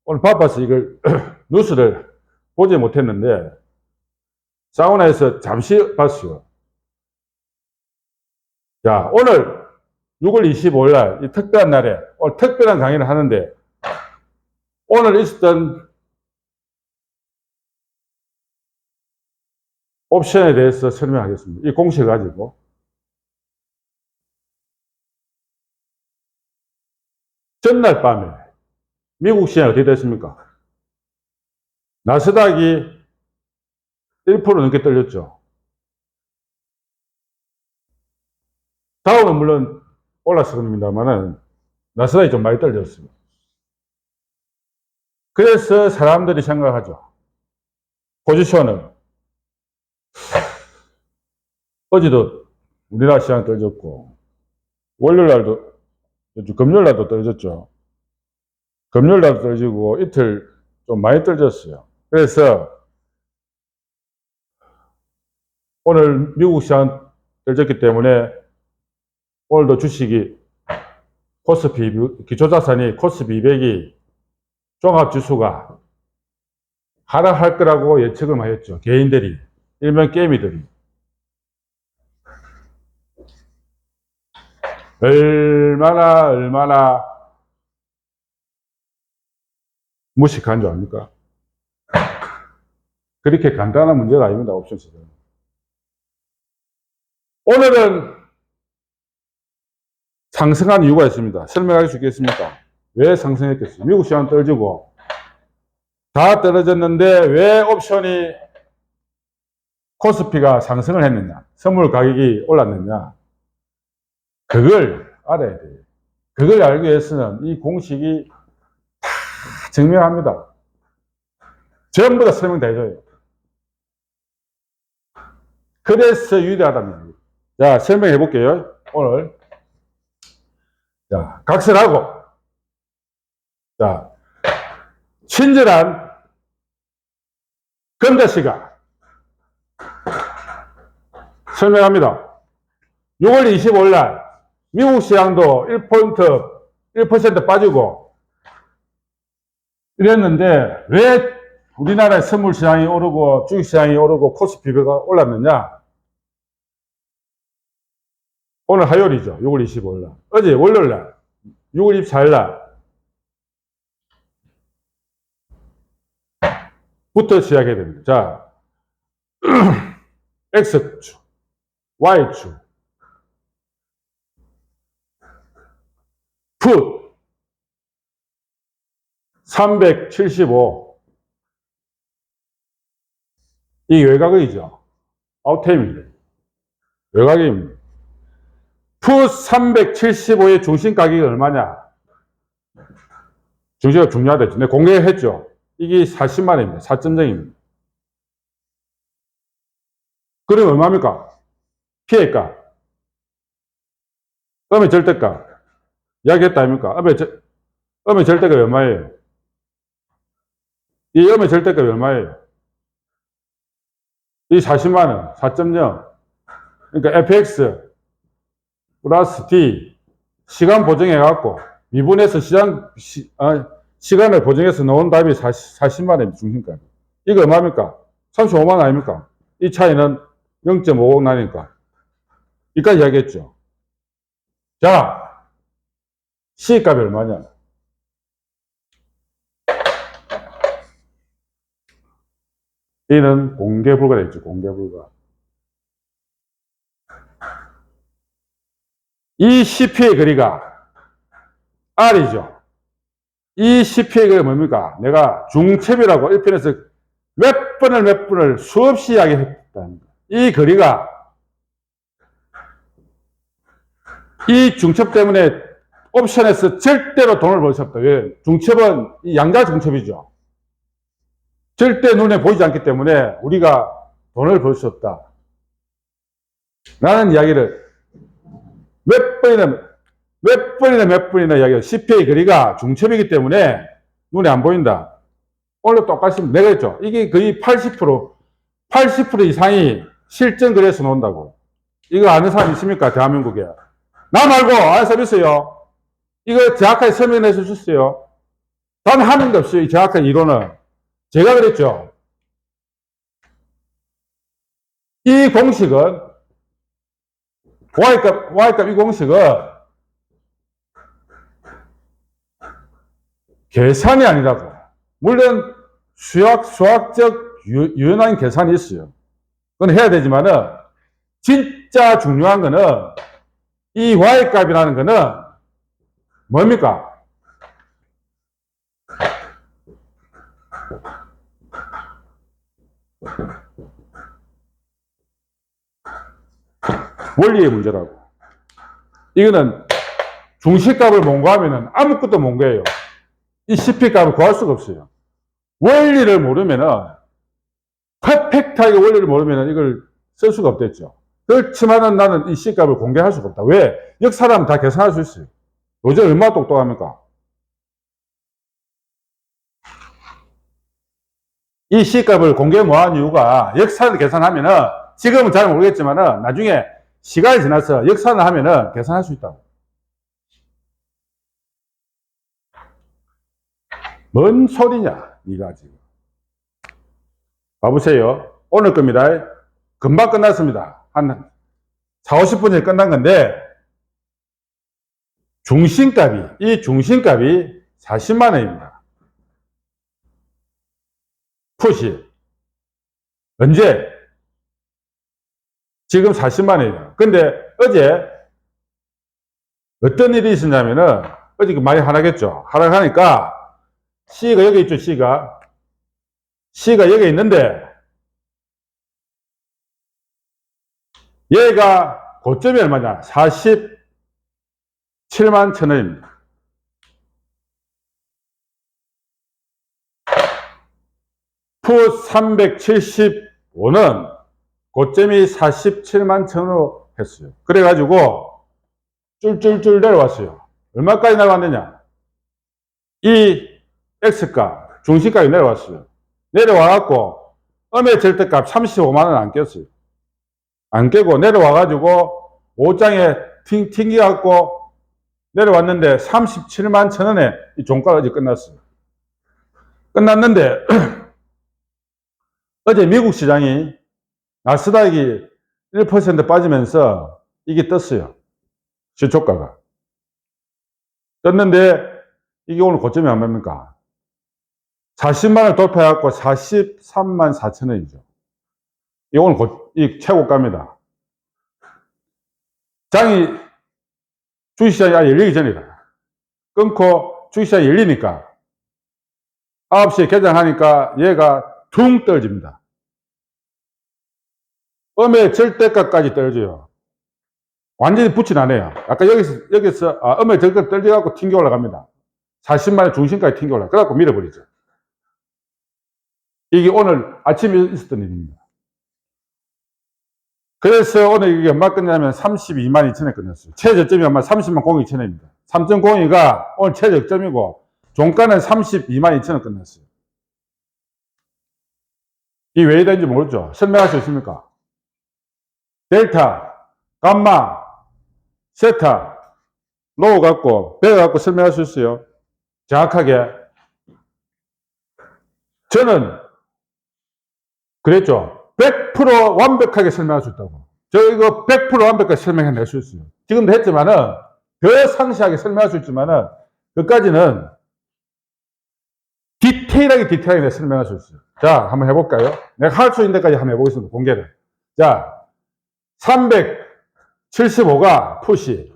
오늘 바빠서 이걸 뉴스를 보지 못했는데 사우나에서 잠시 봤어요. 자, 오늘 6월 25일 날, 이 특별한 날에, 오늘 특별한 강의를 하는데, 오늘 있었던 옵션에 대해서 설명하겠습니다. 이 공식을 가지고. 전날 밤에, 미국 시장이 어떻게 됐습니까? 나스닥이 1% 넘게 떨렸죠. 다음은 물론 올랐을 겁니다만은, 나스닥이 좀 많이 떨렸어요. 그래서 사람들이 생각하죠. 포지션을. 어제도 우리나라 시장 떨어졌고, 월요일 날도, 금요일 날도 떨어졌죠. 금요일 날도 떨어지고, 이틀 좀 많이 떨어졌어요. 그래서, 오늘 미국 시장 떨어졌기 때문에, 오늘도 주식이, 코스피, 기초자산이 코스피 200이 종합지수가 하락할 거라고 예측을 많이 했죠. 개인들이, 일명 게이미들이. 얼마나 무식한 줄 압니까? 그렇게 간단한 문제가 아닙니다. 옵션 시장. 오늘은 상승한 이유가 있습니다. 설명할 수 있겠습니까? 왜 상승했겠어요? 미국 시장 떨어지고 다 떨어졌는데 왜 옵션이 코스피가 상승을 했느냐? 선물 가격이 올랐느냐? 그걸 알아야 돼요. 그걸 알기 위해서는 이 공식이 다 증명합니다. 전부 다 설명 다 해줘요. 그래서 유리하다는 거예요. 자, 설명해 볼게요. 오늘. 자, 각설하고. 자, 친절한 금자씨가 설명합니다. 6월 25일 날 미국 시장도 1% 빠지고 이랬는데 왜 우리나라의 선물 시장이 오르고 주식 시장이 오르고 코스피가 올랐느냐? 오늘 화요일이죠. 6월 25일 날. 어제 월요일 날 6월 24일 날 부터 시작해야 됩니다. 자, X축, Y축, 풋 375. 이 외곽이죠. 아웃템입니다. 외곽입니다. 풋 375의 중심 가격이 얼마냐? 중심가 중요하다. 내가 공개했죠. 이게 40만 원입니다. 4점정입니다. 그럼 얼마입니까? 피해가. 음의 절대가. 이야기했다 아닙니까? 음의 절대가 얼마예요? 이 음의 절대가 얼마예요? 이 40만 원, 4.0. 그러니까 fx 플러스 d 시간 보정해갖고 미분해서 시간을 보정해서 넣은 답이 40만 원입니다. 중심값. 이거 얼마입니까? 35만 원 아닙니까? 이 차이는 0.50 나니까. 이까지 이야기했죠. 자, 시값이 얼마냐? 이는 공개 불가 되어 있죠. 공개 불가. 이 CP의 거리가 R이죠. 이 CP의 거리가 뭡니까? 내가 중첩이라고 1편에서 몇 번을 수없이 이야기했다는 거예요. 이 거리가 이 중첩 때문에 옵션에서 절대로 돈을 벌 수 없다. 왜? 중첩은 이 양자 중첩이죠. 절대 눈에 보이지 않기 때문에 우리가 돈을 벌 수 없다. 라는 이야기를 몇 번이나 이야기해요. CPA 거리가 중첩이기 때문에 눈에 안 보인다. 오늘 똑같이 내가 했죠. 이게 거의 80% 이상이 실전 거래에서 나온다고. 이거 아는 사람 있습니까? 대한민국에. 나 말고 아는 사람 있어요. 이거 정확하게 설명해 주셨어요. 단 한 명도 없어요. 이 정확한 이론은. 제가 그랬죠. 이 공식은 Y값 이 공식은 계산이 아니라고. 물론 수학적 유연한 계산이 있어요. 그건 해야 되지만은 진짜 중요한 거는 이 Y값이라는 거는 뭡니까? 원리의 문제라고. 이거는 중시값을 몽고하면은 아무것도 몽고예요. 이 CP값을 구할 수가 없어요. 원리를 모르면은, 퍼펙트하게 원리를 모르면은 이걸 쓸 수가 없겠죠. 그렇지만은 나는 이 C값을 공개할 수가 없다. 왜? 역사라면 다 계산할 수 있어요. 요즘 얼마나 똑똑합니까? 이 C값을 공개 못한 이유가 역사를 계산하면은, 지금은 잘 모르겠지만은, 나중에 시간이 지나서 역사를 하면은 계산할 수 있다고. 뭔 소리냐, 네가 지금. 봐보세요. 오늘 겁니다. 금방 끝났습니다. 한 4, 50분에 끝난 건데, 이 중심값이 40만 원입니다. 푸시. 언제? 지금 40만 원이에요. 근데 어제 어떤 일이 있었냐면은, 어제 많이 하락했죠. 하락하니까, C가 여기 있죠, C가 여기 있는데, 얘가 고점이 얼마냐? 47만 1,000원입니다. 푸 375는 고점이 47만 1,000원으로 했어요. 그래가지고 쫄쫄쫄 내려왔어요. 얼마까지 내려왔느냐? 이 X값, 중심값이 내려왔어요. 내려와갖고 음의 절대값 35만 원 안 꼈어요. 안 깨고 내려와가지고 5장에 튕겨갖고 내려왔는데 37만 1,000원에 이 종가가 어제 끝났어요. 끝났는데 어제 미국 시장이 나스닥이 1% 빠지면서 이게 떴어요. 시초가가. 떴는데 이게 오늘 고점이 얼마입니까? 40만을 돌파해갖고 43만 4천 원이죠. 이 오늘 이 최고가입니다. 장이 주식시장이 열리기 전이다. 끊고 주식시장이 열리니까 9시에 개장하니까 얘가 퉁 떨어집니다. 음의 절대가까지 떨어져요. 완전히 붙진 않아요. 아까 여기서 음의 절대가 떨어져갖고 튕겨 올라갑니다. 40만의 중심까지 튕겨 올라가. 그래갖고 밀어버리죠. 이게 오늘 아침에 있었던 일입니다. 그래서 오늘 이게 얼마 끝나면 32만 2천에 끝났어요. 최저점이 얼마? 30만 02천원입니다. 3.02가 오늘 최저점이고, 종가는 32만 2천원 끝났어요. 이 왜 이런지 모르죠? 설명할 수 있습니까? 델타, 감마, 세타, 로우 갖고, 베어 갖고 설명할 수 있어요. 정확하게. 저는 그랬죠. 100% 완벽하게 설명할 수 있다고. 저 이거 100% 완벽하게 설명해낼 수 있어요. 지금도 했지만은, 더 상세하게 설명할 수 있지만은, 그까지는 디테일하게 설명할 수 있어요. 자, 한번 해볼까요? 내가 할 수 있는 데까지 한번 해보겠습니다. 공개를. 자, 375가 푸시.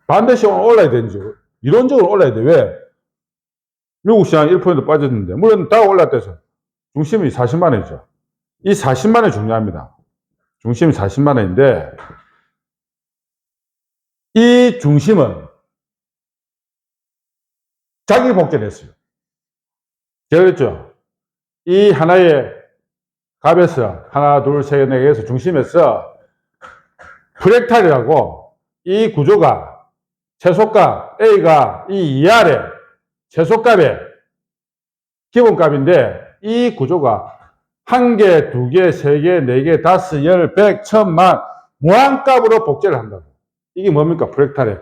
반드시 올라야 되는지. 이론적으로 올라야 돼. 왜? 미국 시장 1% 빠졌는데. 물론 다 올랐다 해서. 중심이 40만 원이죠. 이 40만 원이 중요합니다. 중심이 40만 원인데, 이 중심은 자기 복제됐어요. 제가 그랬죠. 이 하나의 값에서, 하나, 둘, 셋, 네 개에서 중심에서 프랙탈이라고 이 구조가 최소값 A가 이 이하래 최소값의 기본값인데 이 구조가 1개, 2개, 3개, 4개, 5, 10, 100, 1000만 무한값으로 복제를 한다고. 이게 뭡니까? 프랙탈에.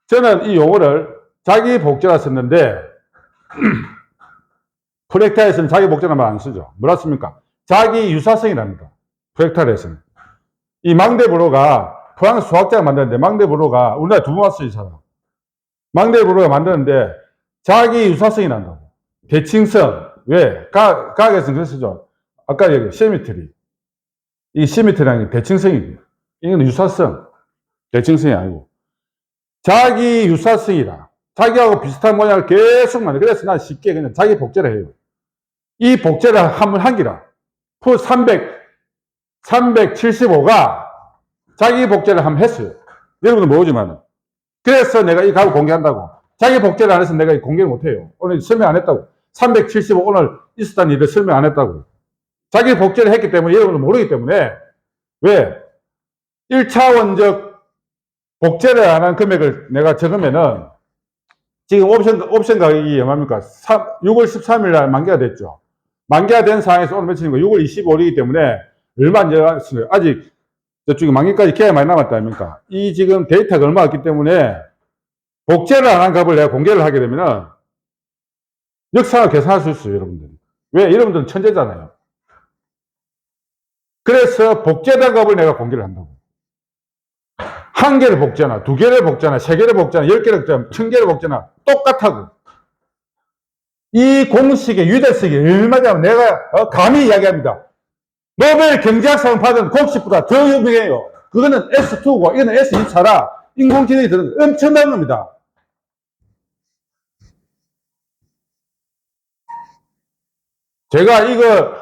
저는 이 용어를 자기 복제라 썼는데 프랙탈에서는 자기 복제라는 말 안 쓰죠. 뭐라 씁니까? 자기 유사성이랍니다. 프랙탈에서는. 이 망데브로가 프랑스 수학자가 만드는데 망데브로가 우리나라 2번 왔어요, 이 사람. 망데브로가 만드는데 자기 유사성이 난다고. 대칭성. 왜? 과학에서는 그래서 쓰죠. 아까 얘기 시미트리. 이 시미트리라는 게 대칭성이에요. 이건 유사성. 대칭성이 아니고. 자기 유사성이라. 자기하고 비슷한 모양을 계속 만들어. 그래서 난 쉽게 그냥 자기 복제를 해요. 이 복제를 하면 한기라. 375가 자기 복제를 한번 했어요. 여러분들 모르지만. 그래서 내가 이 값을 공개한다고. 자기 복제를 안 해서 내가 공개를 못 해요. 오늘 설명 안 했다고. 375 오늘 있었다는 일을 설명 안 했다고. 자기 복제를 했기 때문에 여러분들 모르기 때문에 왜? 1차원적 복제를 안 한 금액을 내가 적으면은 지금 옵션 가격이 얼마입니까? 6월 13일 날 만기가 됐죠. 만기가 된 상황에서 오늘 며칠인가? 6월 25일이기 때문에 얼마 안 지났어요. 아직 저쪽에 만기까지 기간이 많이 남았다 아닙니까? 이 지금 데이터가 얼마 없기 때문에 복제를 안 한 값을 내가 공개를 하게 되면은 역상을 계산할 수 있어요, 여러분들. 왜? 여러분들은 천재잖아요. 그래서 복제된 값을 내가 공개를 한다고. 1개를 복제하나, 2개를 복제하나, 3개를 복제하나, 10개를 복제하나, 1000개를 복제하나, 똑같다고. 이 공식의 유대성이 얼마냐면 내가 감히 이야기합니다. 노벨 경제학상 받은 공식보다 더 유명해요. 그거는 S2고, 이거는 S24라 인공지능이 들은 엄청난 겁니다. 제가 이거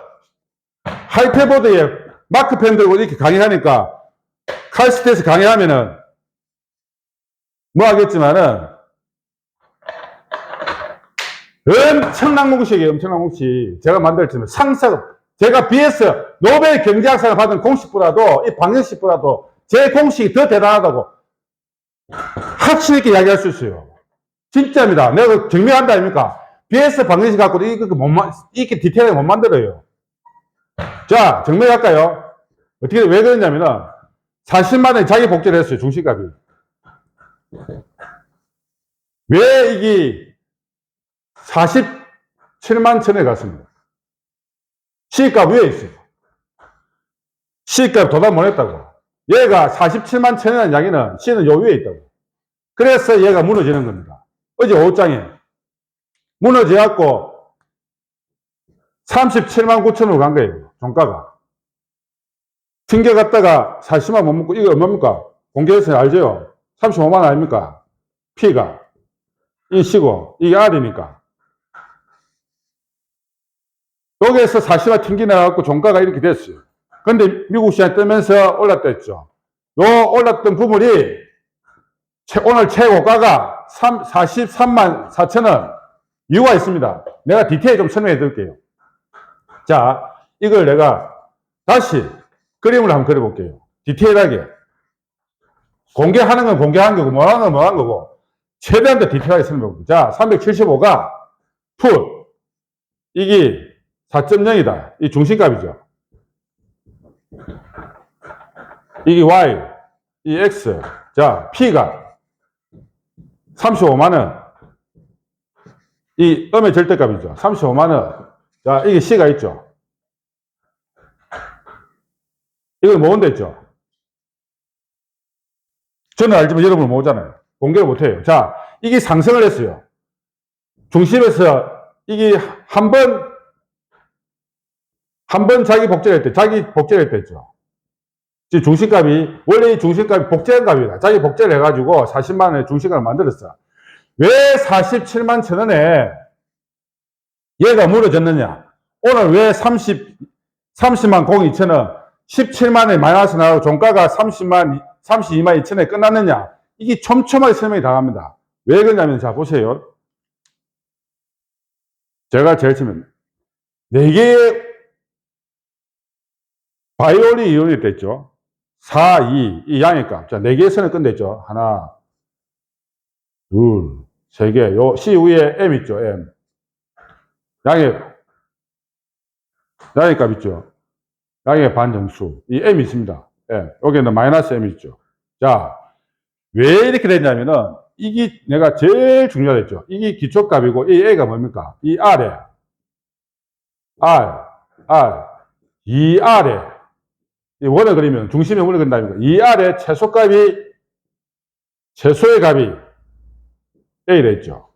하이패보드에 마크펜 들고 이렇게 강의하니까 카이스트에서 강의하면은 뭐 하겠지만은 엄청난 공식이에요. 엄청난 공식. 제가 만들었지만 제가 BS 노벨 경제학상을 받은 공식보다도 이 방정식보다도 제 공식이 더 대단하다고 확신 있게 이야기할 수 있어요. 진짜입니다. 내가 증명한다 아닙니까? BS 방정식 갖고도 이렇게 디테일하게 못 만들어요. 자, 증명할까요? 왜 그러냐면은 40만 원에 자기 복제를 했어요. 중심값이. 왜 이게 47만 천에 갔습니다. 시값 위에 있어요. 시값 도달 못 했다고. 얘가 47만 천이라는 이야기는 C는 요 위에 있다고. 그래서 얘가 무너지는 겁니다. 어제 오후장에 무너져갖고 37만 9천으로 간 거예요. 종가가. 튕겨갔다가 40만 못 먹고 이거 얼마입니까? 공개해서 알죠? 35만 아닙니까? P가. 이 C고 이게 R이니까. 여기에서 40만 튕겨나가고 종가가 이렇게 됐어요. 근데 미국 시장이 뜨면서 올랐다 했죠. 요 올랐던 부분이 오늘 최고가가 43만 4천 원. 이유가 있습니다. 내가 디테일 좀 설명해 드릴게요. 자, 이걸 내가 다시 그림을 한번 그려볼게요. 디테일하게. 공개하는 건 공개한 거고, 뭐 하는 건 뭐 한 거고, 최대한 더 디테일하게 설명해볼게요. 자, 375가 풀. 이게 4.0이다. 이 중심값이죠. 이게 Y, 이 X. 자, P가 35만원. 이 음의 절대값이죠. 35만원. 자, 이게 C가 있죠. 이걸 모은다 했죠. 저는 알지만 여러분은 모으잖아요. 공개를 못해요. 자, 이게 상승을 했어요. 중심에서 이게 한 번 자기 복제를 했댔죠. 지금 중심값이, 원래 이 중심값이 복제한 값이다. 자기 복제를 해가지고 40만원의 중심값을 만들었어. 왜 47만 천원에 얘가 무너졌느냐? 오늘 왜 30만 02천원, 17만원에 마이너스 나가고 종가가 32만 2천원에 끝났느냐? 이게 촘촘하게 설명이 당합니다. 왜 그러냐면, 자, 보세요. 제가 제일 처음에 4개의 바이올린 이온이 됐죠. 4, 2, 이 양의 값. 자, 4개의 선을 끝냈죠. 하나, 둘, 세 개. 요 C 위에 M 있죠, M. 양의 값 있죠. 양의 반정수. 이 M 있습니다. M. 여기는 마이너스 M 있죠. 자, 왜 이렇게 됐냐면은, 이게 내가 제일 중요하겠죠. 이게 기초값이고, 이 A가 뭡니까? 이 R에, 이 R에, 이 원을 그리면, 중심의 원을 그린다니까. 이 R에 최소의 값이 A라 했죠.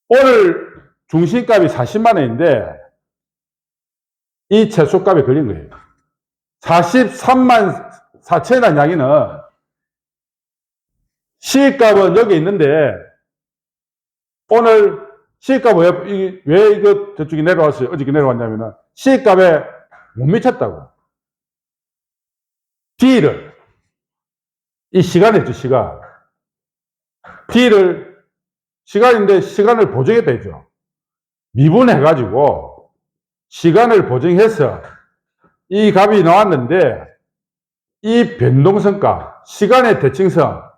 오늘 중심값이 40만 원인데, 이 최소값에 걸린 거예요. 43만 4천이라는 양이는 시값은 여기 있는데 오늘 시값은 왜 이거 저쪽에 내려왔어요? 어저께 내려왔냐면은 시값에 못 미쳤다고. D를 이 시간에 있죠, 시간. D를 시간인데 시간을 보정했다 했죠. 미분해가지고 시간을 보정해서 이 값이 나왔는데 이 변동성값, 시간의 대칭성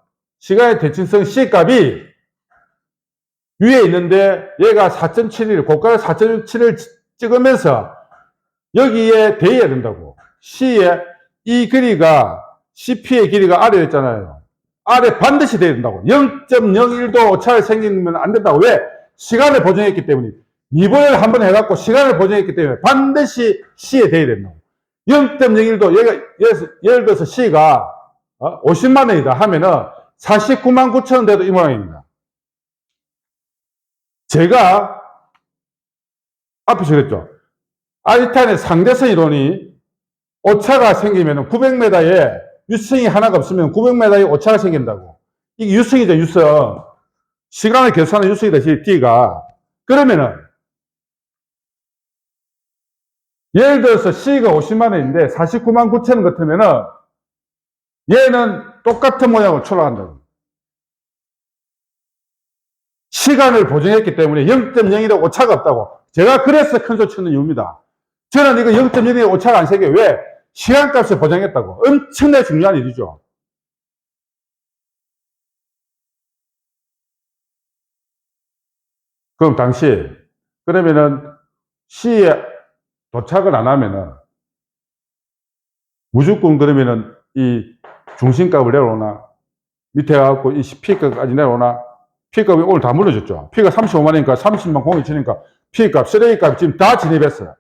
C값이 위에 있는데 얘가 4.71, 고가를 4.7을 찍으면서 여기에 대해야 된다고. C의 이 길이가, CP의 길이가 R이었잖아요. R에 반드시 대해야 된다고. 0.01도 오차가 생기면 안 된다고. 왜? 시간을 보정했기 때문에. 미분을 한번 해갖고 시간을 보정했기 때문에 반드시 C에 대해야 된다고. 0.01도, 얘가, 예를 들어서 C가 50만 원이다 하면은 49만 9천 원 돼도 이 모양입니다. 제가 앞에서 그랬죠. 아인슈타인의 상대성 이론이 오차가 생기면 900m에 유성이 하나가 없으면 900m에 오차가 생긴다고. 이게 유성이죠, 유성. 시간을 계산하는 유성이다, D가. 그러면은 예를 들어서 C가 50만 원인데 49만 9천 원 같으면은 얘는 똑같은 모양으로 출하한다고. 시간을 보정했기 때문에 0.01의 오차가 없다고. 제가 그래서 큰 소리 치는 이유입니다. 저는 이거 0.01의 오차가 안 생겨요. 왜? 시간값을 보정했다고. 엄청나게 중요한 일이죠. 그럼 당시, 그러면은 C에 도착을 안 하면은 무조건 그러면은 이 중심값을 내려오나 밑에 가갖고 이 P값까지 내려오나 P값이 오늘 다 물러졌죠. P가 35만 원이니까 30만 공이 치니까 P값, 쓰레기값 지금 다 진입했어요.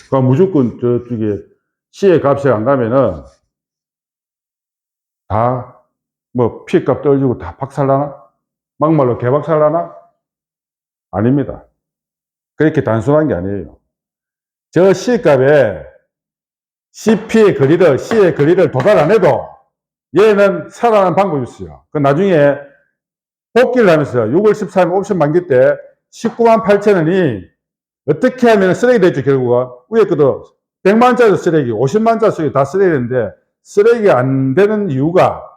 그럼 무조건 저쪽에 C의 값이 안 가면은 다 뭐 P값 떨어지고 다 박살나나? 막말로 개박살나나? 아닙니다. 그렇게 단순한 게 아니에요. 저 C값에 C의 거리를 도달 안 해도 얘는 살아나는 방법이 있어요. 그 나중에 복귀를 하면서 6월 13일 옵션 만기 때 19만 8천 원이 어떻게 하면 쓰레기 되죠, 결국은. 위에 것도 100만짜리 쓰레기, 50만짜리 쓰레기 다 쓰레기인데 쓰레기가 안 되는 이유가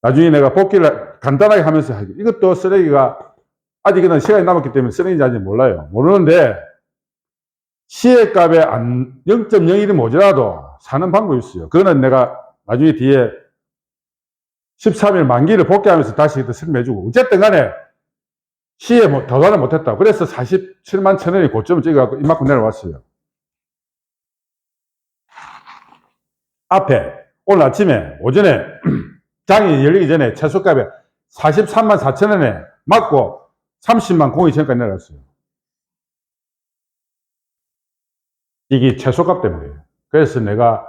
나중에 내가 복귀를 간단하게 하면서 이것도 쓰레기가 아직은 시간이 남았기 때문에 쓰레기인지 아직 몰라요. 모르는데 시의 값에 0.01이 모자라도 사는 방법이 있어요. 그거는 내가 나중에 뒤에 13일 만기를 복귀하면서 다시 설명해주고 어쨌든 간에 시에 도달을 못했다. 그래서 47만 천 원이 고점을 찍어갖고 이만큼 내려왔어요. 앞에 오늘 아침에 오전에 장이 열리기 전에 최소값에 43만 4천 원에 맞고 30만 02천원까지 내려왔어요. 이게 최소값 때문이에요. 그래서 내가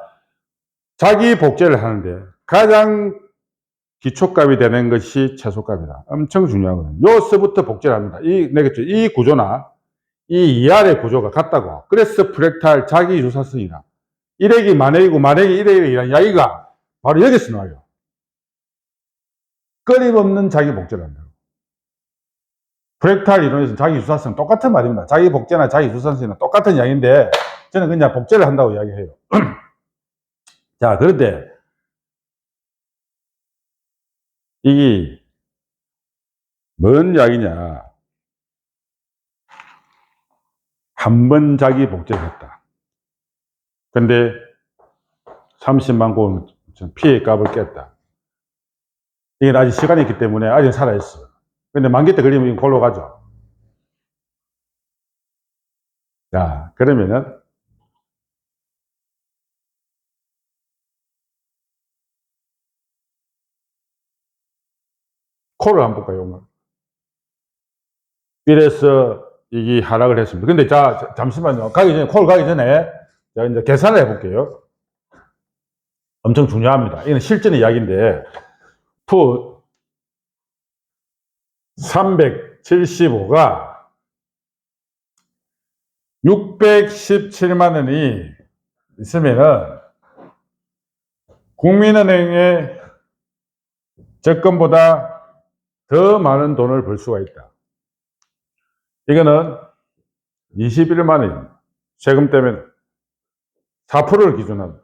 자기 복제를 하는데 가장 기초값이 되는 것이 최소값이다. 엄청 중요하거든요. 요서부터 복제를 합니다. 내겠죠. 이 구조나 이 이하의 구조가 같다고. 그래서 프랙탈 자기 유사성이다. 1액이 만액이고 만액이 1액이라는 이야기가 바로 여기서 나와요. 끊임없는 자기 복제를 한다. 프랙탈 이론에서 자기 유사성 똑같은 말입니다. 자기 복제나 자기 유사성은 똑같은 이야기인데 저는 그냥 복제를 한다고 이야기해요. 자, 그런데 이게 뭔 이야기냐. 한 번 자기 복제를 했다. 근데 30만 고 피해 값을 깼다. 이게 아직 시간이 있기 때문에 아직 살아있어. 근데 만기 때 걸리면 이거 골로 가죠. 자, 그러면은 콜을 한번 볼까요, 오늘? 이래서 이게 하락을 했습니다. 근데 자, 잠시만요. 콜 가기 전에 자, 이제 계산을 해볼게요. 엄청 중요합니다. 이건 실전의 이야기인데, 푸 375가 617만 원이 있으면은 국민은행의 적금보다 더 많은 돈을 벌 수가 있다. 이거는 21만 원입니다. 세금 때문에 4%를 기준으로.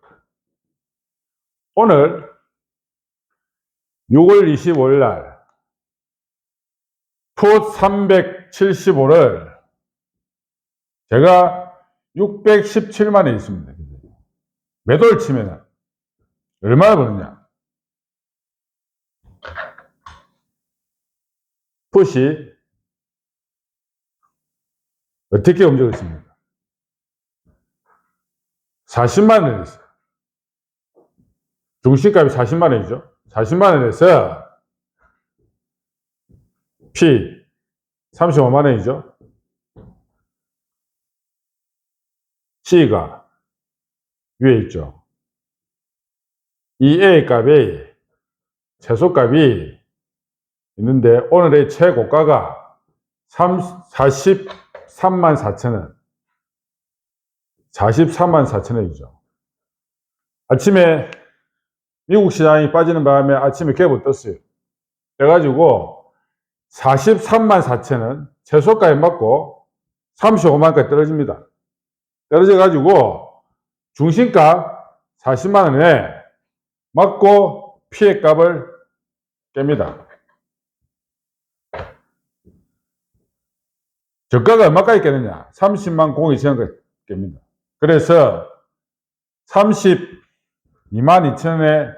오늘 6월 25일 날 풋 375를 제가 617만 원 있습니다. 매도를 치면 얼마나 버느냐? 풋이 어떻게 움직였습니까? 40만 원 있어요. 중심값이 40만 원이죠. 40만 원에서 P 35만 원이죠. C가 위에 있죠. 이 A 값이 최소값이 있는데 오늘의 최고가가 43만 4천 원. 43만 4천 원이죠. 아침에 미국 시장이 빠지는 바람에 아침에 갭을 떴어요. 그래가지고 43만 4천 원 최소가에 맞고 35만 원까지 떨어집니다. 떨어져가지고 중심값 40만 원에 맞고 피해값을 깹니다. 저가가 얼마까지 깼느냐? 30만 02천원까지 깹니다. 그래서 32만 2천원에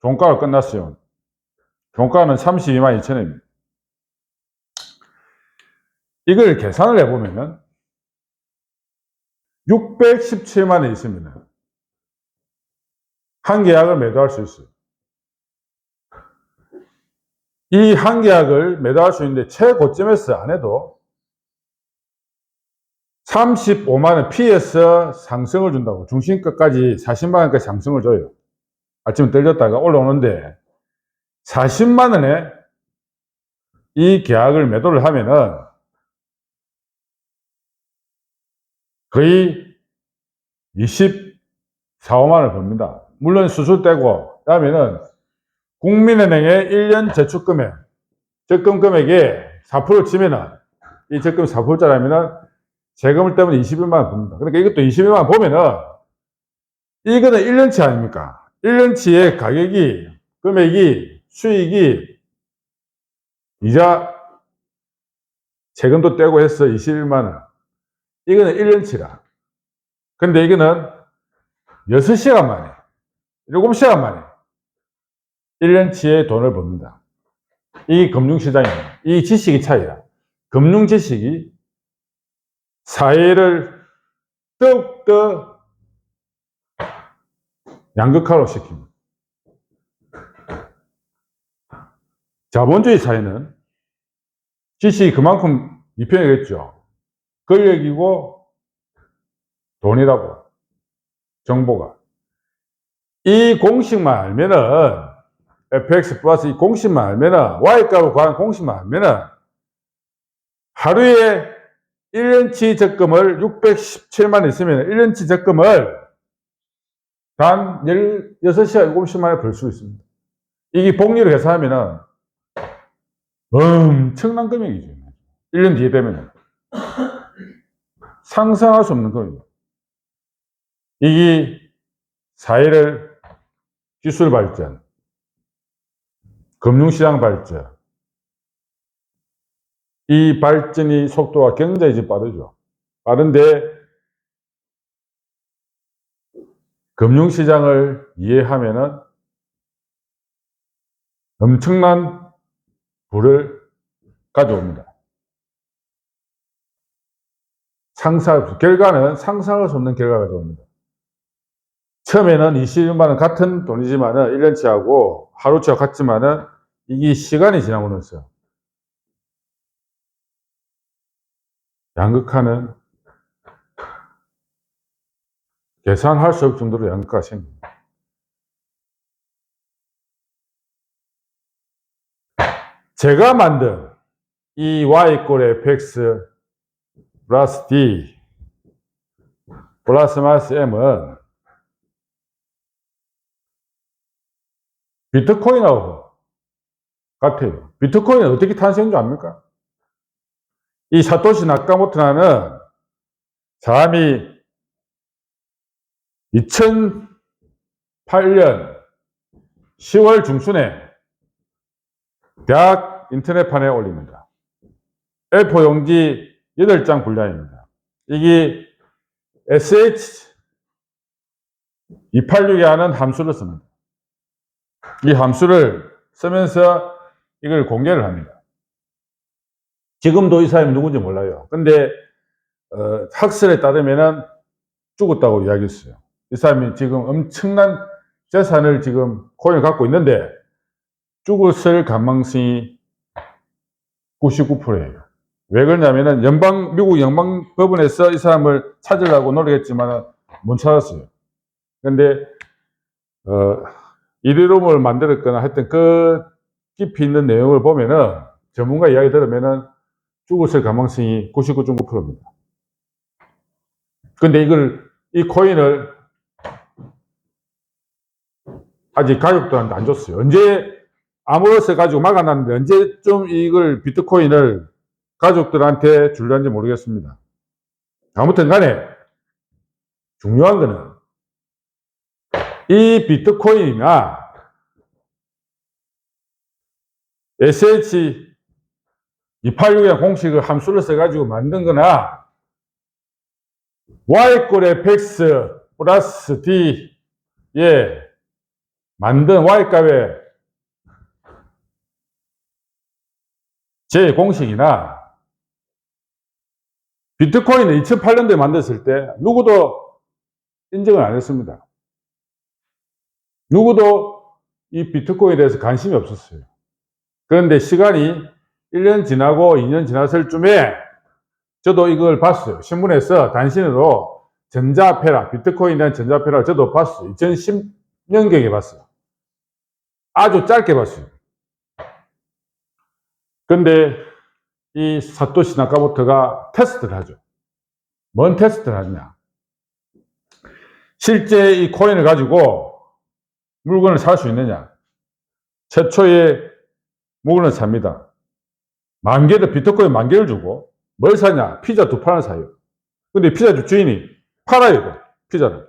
종가가 끝났어요. 종가는 32만 2천원입니다. 이걸 계산을 해보면은 617만 원 있으면 한 계약을 매도할 수 있어요. 이 한 계약을 매도할 수 있는데 최고점에서 안 해도 35만 원 P에서 상승을 준다고. 중심가까지 40만 원까지 상승을 줘요. 아침에 떨렸다가 올라오는데 40만 원에 이 계약을 매도를 하면은 거의 24, 5만 원을 법니다. 물론 수술 떼고, 그 다음에는 국민은행의 1년 저축금액, 적금 금액에 4% 치면은, 이 적금 4%짜리면은 세금을 떼면 21만 원 법니다. 그러니까 이것도 21만 원 보면은, 이거는 1년치 아닙니까? 1년치의 가격이, 금액이, 수익이, 이자, 세금도 떼고 해서 21만 원. 이거는 1년치라. 근데 이거는 6시간 만에, 7시간 만에 1년치의 돈을 법니다. 이 금융시장이에요. 이 지식의 차이야. 금융 지식이 사회를 더욱더 양극화로 시킵니다. 자본주의 사회는 지식이 그만큼 이편이겠죠. 권력이고 돈이라고. 정보가. 이 공식만 알면은 fx 플러스 이 공식만 알면은 y값을 구하는 공식만 알면은 하루에 1년치 적금을 617만 있으면 1년치 적금을 단 16시간 7시 만에 벌 수 있습니다. 이게 복리로 계산하면은 엄청난 금액이죠. 1년 뒤에 되면 상상할 수 없는 금액이죠. 이게 사회를 기술 발전, 금융시장 발전, 이 발전이 속도가 굉장히 빠르죠. 빠른데 금융시장을 이해하면은 엄청난 부를 가져옵니다. 결과는 상상할 수 없는 결과가 가져옵니다. 처음에는 20만 원 같은 돈이지만은 1년치하고 하루치하고 같지만은 이게 시간이 지나면서 양극화는 계산할 수 없을 정도로 양극화가 생깁니다. 제가 만든 이 y 꼴 fx 플러스 d 플러스 마이너스 m은 비트코인하고 같아요. 비트코인은 어떻게 탄생한 줄 압니까? 이 사토시 나카모토라는 사람이 2008년 10월 중순에 대학 인터넷판에 올립니다. A4 용지 8장 분량입니다. 이게 SH286이라는 함수를 씁니다. 이 함수를 쓰면서 이걸 공개를 합니다. 지금도 이 사람이 누군지 몰라요. 근데 학설에 따르면 죽었다고 이야기했어요. 이 사람이 지금 엄청난 재산을 지금 코인을 갖고 있는데 죽었을 가능성이 99%예요. 왜 그러냐면은 미국 연방법원에서 이 사람을 찾으려고 노력했지만 못 찾았어요. 근데 이리룸을 만들었거나 하여튼 그 깊이 있는 내용을 보면은 전문가 이야기 들으면은 죽었을 가능성이 99.9%입니다. 근데 이 코인을 아직 가족들한테 안 줬어요. 언제 암호로서 가지고 막아놨는데 언제쯤 이걸 비트코인을 가족들한테 줄려는지 모르겠습니다. 아무튼 간에 중요한 거는 이 비트코인이나 SH286이라는 공식을 함수를 써가지고 만든 거나 Y꼴 fx 플러스 D에 만든 Y값의 제 공식이나 비트코인을 2008년도에 만들었을 때 누구도 인정을 안 했습니다. 누구도 이 비트코인에 대해서 관심이 없었어요. 그런데 시간이 1년 지나고 2년 지났을 쯤에 저도 이걸 봤어요. 신문에서 단신으로 전자폐라, 비트코인에 대한 전자폐라를 저도 봤어요. 2010년경에 봤어요. 아주 짧게 봤어요. 근데 이 사토시 나카모토가 테스트를 하죠. 뭔 테스트를 하느냐. 실제 이 코인을 가지고 물건을 살 수 있느냐. 최초의 물건을 삽니다. 비트코인 10,000개를 주고 뭘 사냐. 피자 2판을 사요. 근데 피자 주인이 팔아요. 피자를.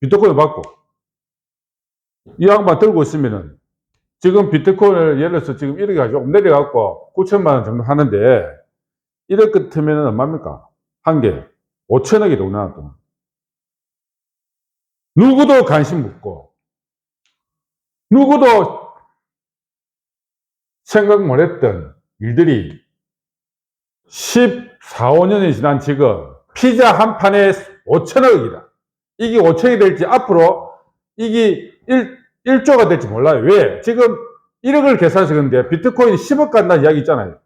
비트코인 받고. 이 양반 들고 있으면은 지금 비트코인을 예를 들어서 지금 1억이 조금 내려갖고 9천만 원 정도 하는데 1억 같으면 얼마입니까? 한 개. 5천억이 되구나. 또. 누구도 관심 묻고 누구도 생각 못했던 일들이 14, 15년이 지난 지금 피자 한 판에 5천억이다. 이게 5천억이 될지 앞으로 이게 1조가 될지 몰라요. 왜? 지금 1억을 계산해서 그런데 비트코인이 10억 간다는 이야기 있잖아요.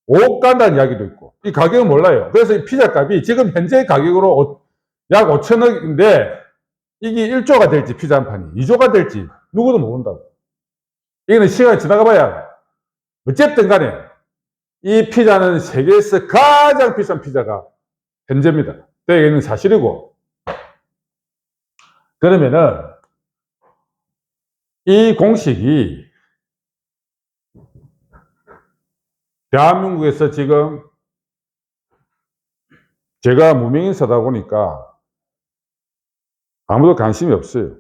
5억 간다는 이야기도 있고 이 가격은 몰라요. 그래서 이 피자 값이 지금 현재 가격으로 약 5천억인데 이게 1조가 될지 피자 한 판이 2조가 될지 누구도 모른다고. 이거는 시간이 지나가 봐야 어쨌든 간에 이 피자는 세계에서 가장 비싼 피자가 현재입니다. 되게 사실이고 그러면은 이 공식이 대한민국에서 지금 제가 무명인사다 보니까 아무도 관심이 없어요.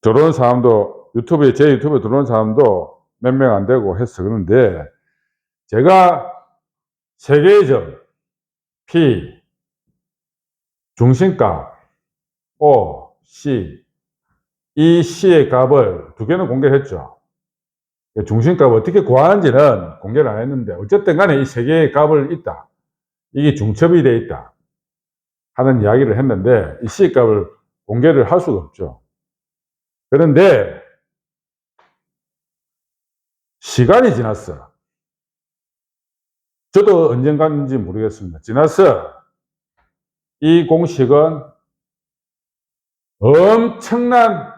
들어온 사람도 제 유튜브에 들어온 사람도 몇 명 안 되고 해서 그런데 제가 세계적 P, 중심값, O, C. 이 C의 값을 두 개는 공개를 했죠. 중심값 어떻게 구하는지는 공개를 안 했는데 어쨌든 간에 이 세 개의 값을 있다. 이게 중첩이 되어 있다. 하는 이야기를 했는데 이 C 값을 공개를 할 수가 없죠. 그런데 시간이 지났어. 저도 언젠가인지 모르겠습니다. 지나서 이 공식은 엄청난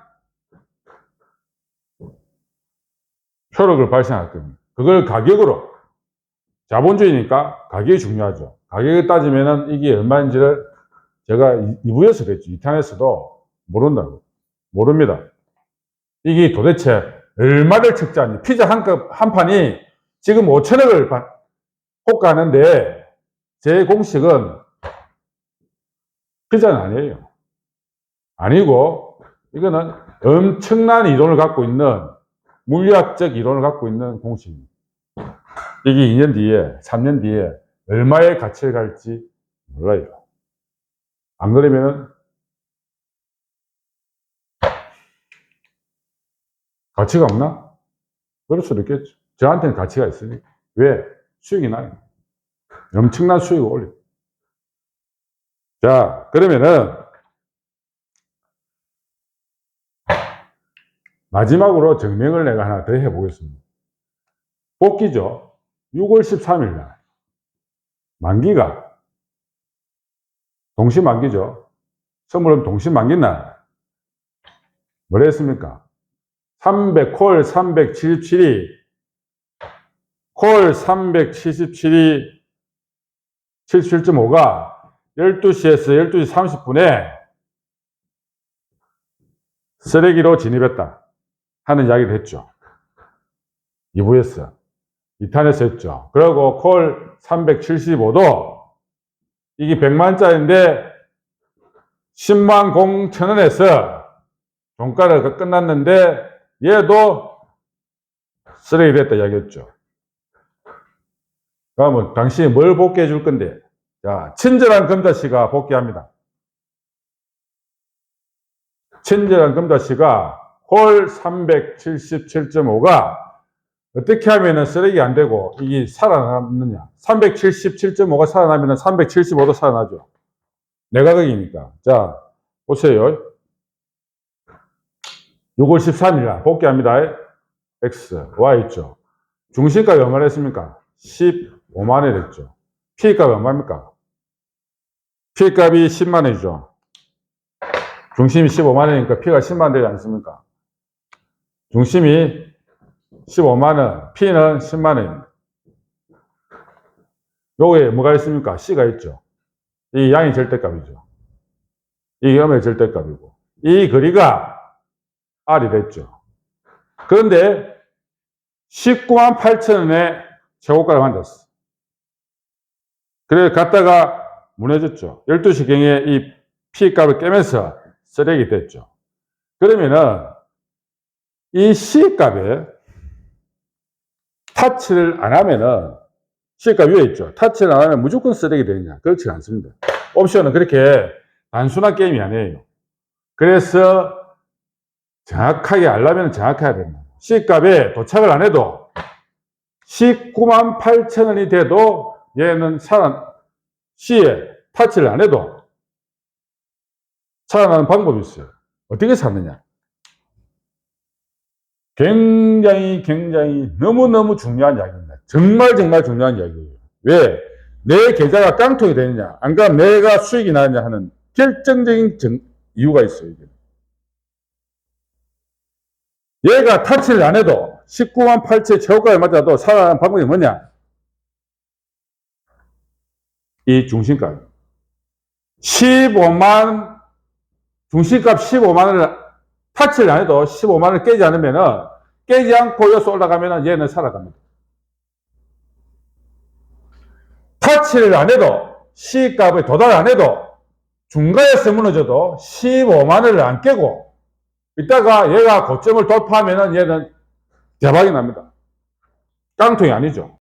효력을 발생할 겁니다. 그걸 가격으로, 자본주의니까 가격이 중요하죠. 가격을 따지면은 이게 얼마인지를 제가 2부에서 그랬죠. 2탄에서도 모른다고. 모릅니다. 이게 도대체 얼마를 책자니? 피자 한 판이 지금 5천억을 호가하는데 제 공식은 피자는 아니에요. 아니고 이거는 엄청난 이론을 갖고 있는 물리학적 이론을 갖고 있는 공식입니다. 이게 2년 뒤에 3년 뒤에 얼마의 가치를 갈지 몰라요. 안 그러면은 가치가 없나? 그럴 수도 있겠죠. 저한테는 가치가 있으니까. 왜? 수익이 나요. 엄청난 수익을 올려. 자, 그러면은 마지막으로 증명을 내가 하나 더 해보겠습니다. 복귀죠. 6월 13일 날 만기가 동시만기죠. 선물은 동시만기 날 뭐라 했습니까? 콜 377이 콜 377이 77.5가 12시에서 12시 30분에 쓰레기로 진입했다 하는 이야기를 했죠. 2부에서 2탄에서 했죠. 그리고 콜 375도 이게 100만짜리인데 10만 0천원에서 종가가 끝났는데 얘도 쓰레기 됐다 이야기했죠. 그러면 당신이 뭘 복귀해 줄 건데? 자, 친절한 금자씨가 복귀합니다. 친절한 금자씨가 콜 377.5가 어떻게 하면 쓰레기 안 되고 이게 살아남느냐? 377.5가 살아나면 375도 살아나죠. 내가격이니까. 자, 보세요. 6월 13일 날 복귀합니다. X, Y 있죠. 중심값이 얼마나 했습니까? 15만원 됐죠. P값이 얼마입니까? P값이 10만원이죠. 중심이 15만원이니까 P가 10만원 되지 않습니까? 중심이 15만원, P는 10만원입니다. 요게 뭐가 있습니까? C가 있죠. 이 양이 절대값이죠. 이 음의 절대값이고. 이 거리가 R이 됐죠. 그런데 19만 8천원에 최고가를 만들었어. 그래 갔다가 무너졌죠. 12시경에 이 P값을 깨면서 쓰레기 됐죠. 그러면은 이 C값에 타치를 안 하면은 C값 위에 있죠. 타치를 안 하면 무조건 쓰레기 되느냐? 그렇지 않습니다. 옵션은 그렇게 단순한 게임이 아니에요. 그래서 정확하게 알려면 정확하게 해야 됩니다. C값에 도착을 안 해도 19만 8천원이 돼도 얘는 C에 타치를 안 해도 살아나는 방법이 있어요. 어떻게 사느냐? 굉장히 너무너무 중요한 이야기입니다. 정말 중요한 이야기예요. 왜? 내 계좌가 깡통이 되느냐, 안 그러면 내가 수익이 나느냐 하는 결정적인 이유가 있어요. 얘가 타치를 안 해도 19만 8천의 최고가를 맞아도 살아나는 방법이 뭐냐? 이 중심값. 15만, 중심값 15만원을 타치를 안 해도 15만원을 깨지 않으면은, 깨지 않고 여기서 올라가면은 얘는 살아갑니다. 타치를 안 해도, C값에 도달 안 해도, 중간에서 무너져도 15만원을 안 깨고, 이따가 얘가 고점을 돌파하면은 얘는 대박이 납니다. 깡통이 아니죠.